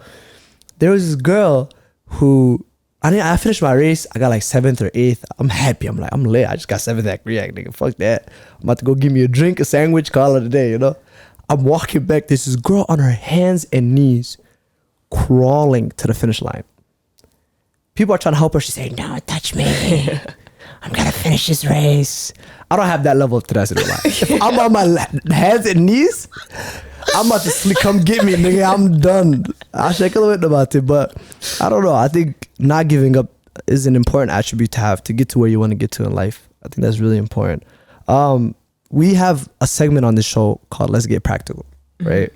There was this girl who, I finished my race. I got like 7th or 8th. I'm happy. I'm like, I'm lit. I just got 7th at GRIAC, nigga. Fuck that. I'm about to go give me a drink, a sandwich, call it a day, you know? I'm walking back. There's this girl on her hands and knees crawling to the finish line. People are trying to help her. She's saying, "No, touch me. I'm gonna finish this race." I don't have that level of tenacity. If I'm on my hands and knees, I'm about to sleep. Come get me, nigga. I'm done. I should have about it, but I don't know. I think not giving up is an important attribute to have to get to where you want to get to in life. I think that's really important. We have a segment on this show called "Let's Get Practical," right?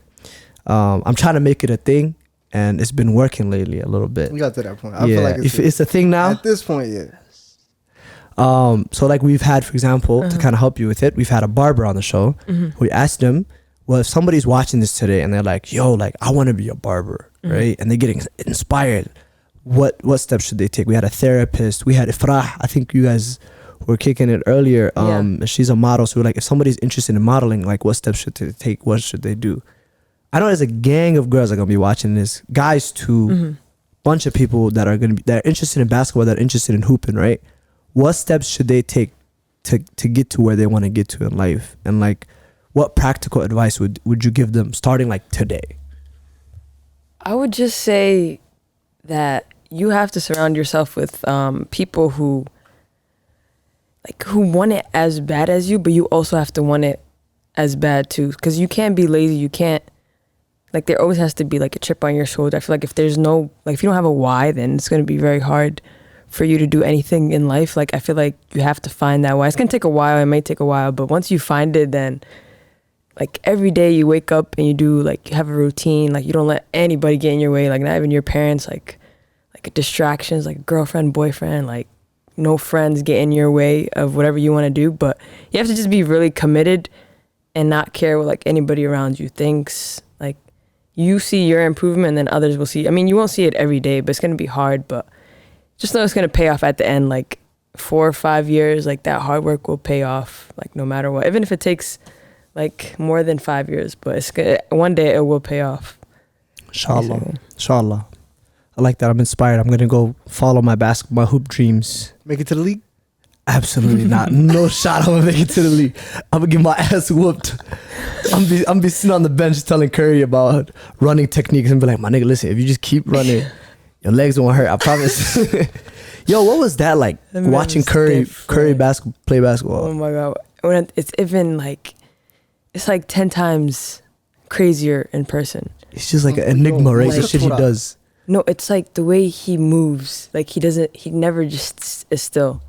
I'm trying to make it a thing. And it's been working lately a little bit. We got to that point. I feel like it's a thing now. At this point, yeah. So like we've had, for example, to kind of help you with it, we've had a barber on the show. We asked him, well, if somebody's watching this today and they're like, yo, like I want to be a barber, right? And they're getting inspired. What steps should they take? We had a therapist. We had Ifrah. I think you guys were kicking it earlier. Yeah. She's a model, so we're like, if somebody's interested in modeling, like, what steps should they take? What should they do? I know there's a gang of girls that are gonna be watching this, guys too, bunch of people that are interested in basketball, that are interested in hooping, right? What steps should they take to get to where they want to get to in life? And like, what practical advice would you give them starting like today? I would just say that you have to surround yourself with people who want it as bad as you, but you also have to want it as bad too. Because you can't be lazy. You can't, like, there always has to be like a chip on your shoulder. I feel like if there's no, like, if you don't have a why, then it's going to be very hard for you to do anything in life. Like, I feel like you have to find that why. It's going to take a while. It may take a while, but once you find it, then like every day you wake up and you do, like, you have a routine. Like, you don't let anybody get in your way. Like, not even your parents, like distractions, like girlfriend, boyfriend, like no friends get in your way of whatever you want to do. But you have to just be really committed and not care what like anybody around you thinks. Like, you see your improvement and then others will see. I mean, you won't see it every day, but it's going to be hard, but just know it's going to pay off at the end. Like 4 or 5 years, like that hard work will pay off, like no matter what, even if it takes like more than 5 years, but it's good. One day it will pay off. Inshallah. Inshallah. I like that. I'm inspired. I'm going to go follow my basketball hoop dreams. Make it to the league? Absolutely not. No shot I'm going to make it to the league. I'm going to get my ass whooped. I'm be sitting on the bench telling Curry about running techniques and be like, my nigga, listen, if you just keep running, your legs won't hurt. I promise. Yo, what was that like? Watching Curry play basketball. Oh my God. It's even like, it's like 10 times crazier in person. It's just like an enigma, right? The shit he does. No, it's like the way he moves. Like he never just is still.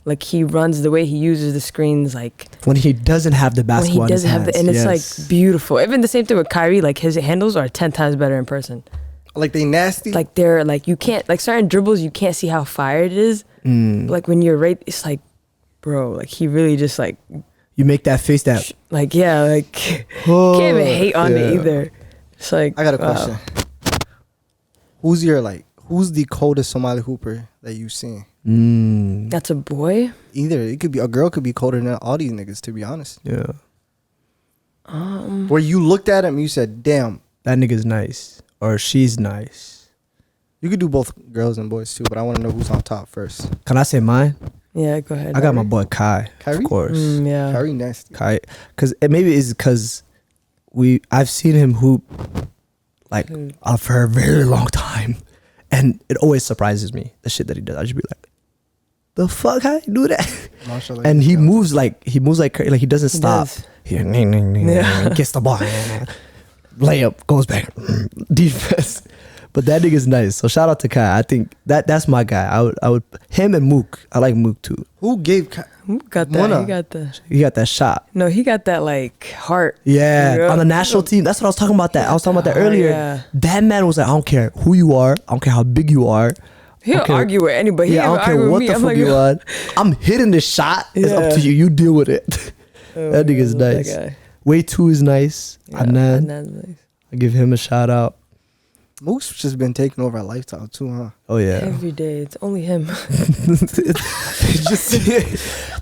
Like he runs, the way he uses the screens, like when he doesn't have the basketball when he doesn't have the, and it's like beautiful. Even the same thing with Kyrie, like his handles are 10 times better in person. Like they nasty? Like they're like, you can't, like certain dribbles, you can't see how fired it is. But like when you're right, it's like, bro, like he really just like. You make that face that. Like, yeah, like you can't even hate on it either. It's like. I got a question. Who's the coldest Somali hooper that you've seen? That's a boy? Either. It could be, a girl could be colder than all these niggas, to be honest. Yeah. Where you looked at him, you said, damn. That nigga's nice. Or she's nice. You could do both girls and boys too, but I want to know who's on top first. Can I say mine? Yeah, go ahead. I got my boy Kai. Kyrie? Of course. Yeah. Kyrie nasty. Kai. Because maybe it's because I've seen him hoop like for a very long time. And it always surprises me, the shit that he does. I just be like, the fuck, how you do that? Mashallah, and he moves like he doesn't stop. He gets the ball, layup, goes back, defense. But that nigga's nice. So shout out to Kai. I think that's my guy. I would him and Mook. I like Mook too. Who gave Mook got that? He got that shot. No, he got that like heart. Yeah, on the national team. That's what I was talking about. I was talking about that earlier. Yeah. That man was like, I don't care who you are. I don't care how big you are. He'll argue with anybody. Yeah, I don't care what the fuck you are. I'm hitting the shot. It's up to you. You deal with it. That nigga's nice. Way 2 is nice. Yeah, Adnan's nice. I give him a shout out. Mook's just been taking over a lifetime too, huh? Oh yeah. Every day, it's only him. It's just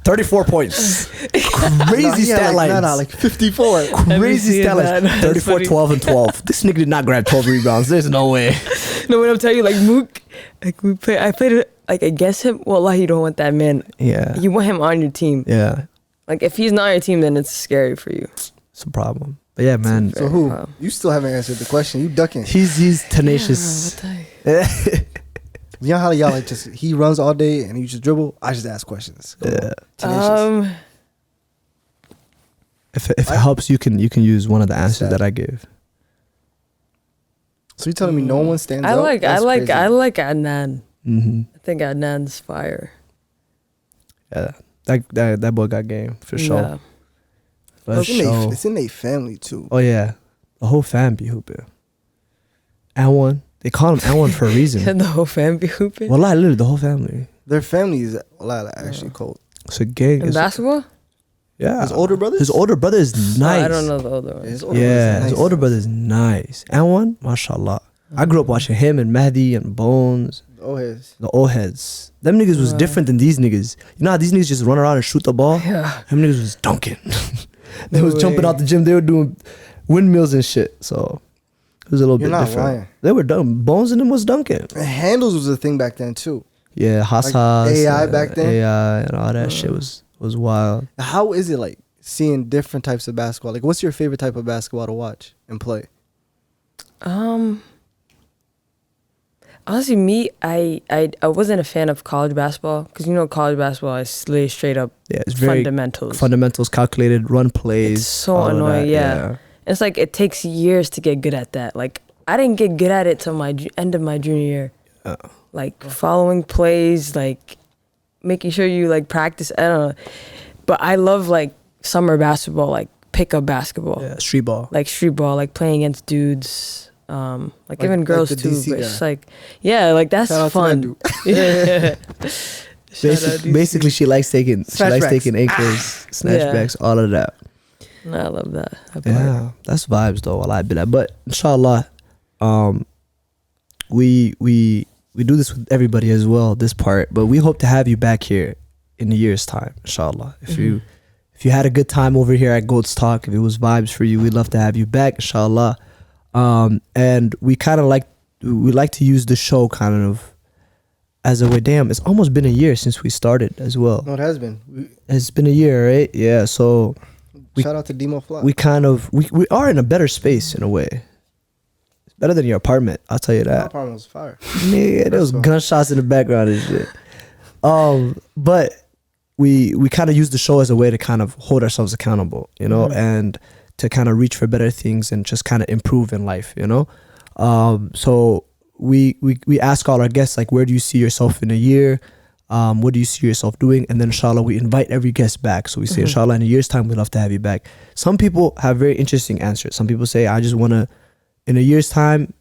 34 points. Crazy stat lines. Like 54. Crazy stat lines. 34, 12, and 12. This nigga did not grab 12 rebounds. There's no way. No, when I'm telling you, like Mook, like I played it like against him. Well, you don't want that man. Yeah. You want him on your team. Yeah. Like if he's not on your team, then it's scary for you. It's a problem. But yeah, man. So who? You still haven't answered the question. You ducking. He's tenacious. You know how y'all like just he runs all day and you just dribble? I just ask questions. Yeah. Tenacious. If it helps, you can use one of the answers that I gave. So you're telling me no one stands I out? like Adnan. Mm-hmm. I think Adnan's fire. Yeah. That boy got game for sure. Yeah. It's in their family too. Oh yeah, the whole fam be hooping. N1, they call him N1 for a reason. The whole fam be hooping. Well, literally the whole family. Their family is actually cold. It's a gang. In basketball? Yeah. His older brother. His older brother is nice. I don't know the older one. His older brother is nice. N1, mashallah. I grew up watching him and Mahdi and Bones. old heads. The old heads. Them niggas was different than these niggas. You know how these niggas just run around and shoot the ball? Yeah. Them niggas was dunking. They No was jumping way. out the gym. They were doing windmills and shit. So it was a little You're bit not different. lying. They were done. Bones in them was dunking. And handles was a thing back then too. Yeah, Hassas. AI back then? AI and all that shit was wild. How is it like seeing different types of basketball? Like, what's your favorite type of basketball to watch and play? Honestly, me, I wasn't a fan of college basketball because you know college basketball is really straight up Yeah, it's very fundamentals. calculated, run plays. It's so all of annoying. that, Yeah. It's like it takes years to get good at that. Like I didn't get good at it till my end of my junior year. Like following plays, like making sure you like practice. I don't know, but I love like summer basketball, like pickup basketball, Yeah, street ball. like street ball, like playing against dudes. Like even girls the too. DC But guy. it's like, yeah, like that's Shout out to fun. that Yeah. Shout out DC. Basically, she likes taking Snatchbacks. ankles, snatchbacks, all of that. No, I love that. Yeah, that's vibes though. I like that. But inshallah, we do this with everybody as well. This part, but we hope to have you back here in a year's time, inshallah. If you had a good time over here at Goats Talk, if it was vibes for you, we'd love to have you back, inshallah. And we kind of like to use the show kind of as a way. Damn, it's almost been a year since we started as well. No, it has been. It's been a year, right? Yeah. So Shout out to Demo Fly. we kind of we are in a better space in a way. It's better than your apartment, I'll tell you My that. apartment was fire. Nigga, there was gunshots in the background and shit. But we kind of use the show as a way to kind of hold ourselves accountable, you know, and to kind of reach for better things and just kind of improve in life, you know. So we ask all our guests, like, where do you see yourself in a year? What do you see yourself doing? And then inshallah, we invite every guest back. So we say, inshallah, in a year's time, we'd love to have you back. Some people have very interesting answers. Some people say, I just want to, in a year's time,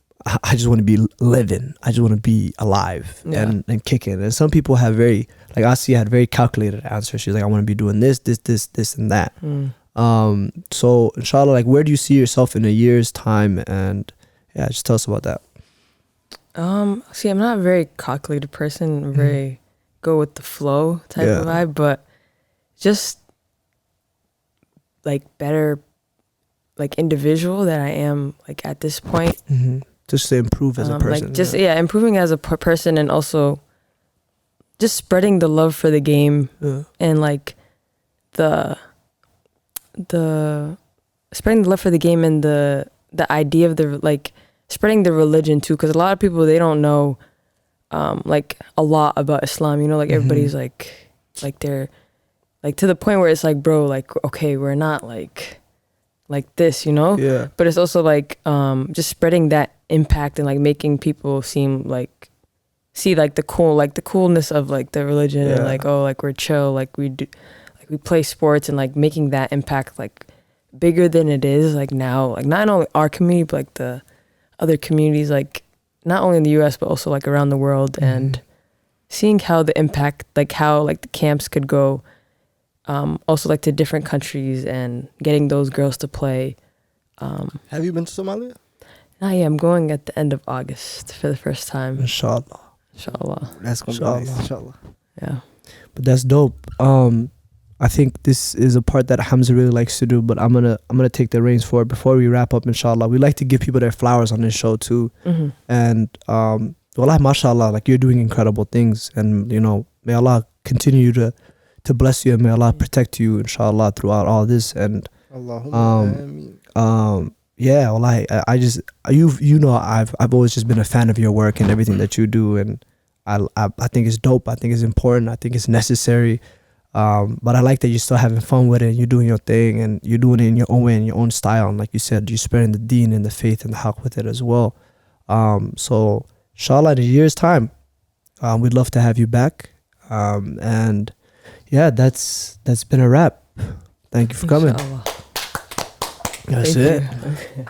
I just want to be living. I just want to be alive and kicking. And some people have very, like Asi had very calculated answers. She's like, I want to be doing this, and that. So inshallah, like, where do you see yourself in a year's time? And yeah, just tell us about that. See, I'm not a very calculated person. I'm very go with the flow type of vibe, but just like better, like individual that I am, like at this point. Just to improve as a person. Like just improving as a person, and also just spreading the love for the game and like the spreading the love for the game and the idea of the like spreading the religion too, because a lot of people, they don't know like a lot about Islam, you know, like everybody's like they're like to the point where it's like, bro, like, okay, we're not like this, you know. But it's also like just spreading that impact and like making people see like the coolness of like the religion and like, oh, like we're chill, like we do, like we play sports, and like making that impact like bigger than it is like now, like not only our community but like the other communities, like not only in the US but also like around the world, and seeing how the impact, like how like the camps could go also like to different countries and getting those girls to play. Have you been to Somalia? I'm going at the end of August for the first time. Inshallah. That's gonna be nice. Inshallah. Yeah. But that's dope. I think this is a part that Hamza really likes to do, but I'm gonna take the reins for it. Before we wrap up, inshallah, we like to give people their flowers on this show too. And wallah, mashallah, like you're doing incredible things, and you know, may Allah continue to bless you, and may Allah protect you, inshallah, throughout all this. And yeah, well, I just you know, I've always just been a fan of your work and everything that you do, and I think it's dope. I think it's important. I think it's necessary. But I like that you're still having fun with it, and you're doing your thing, and you're doing it in your own way, in your own style. And like you said, you're spreading the deen and the faith and the haqq with it as well. So inshallah, in a year's time, we'd love to have you back. And yeah, that's been a wrap. Thank you for coming. Inshallah. That's Thank it. you.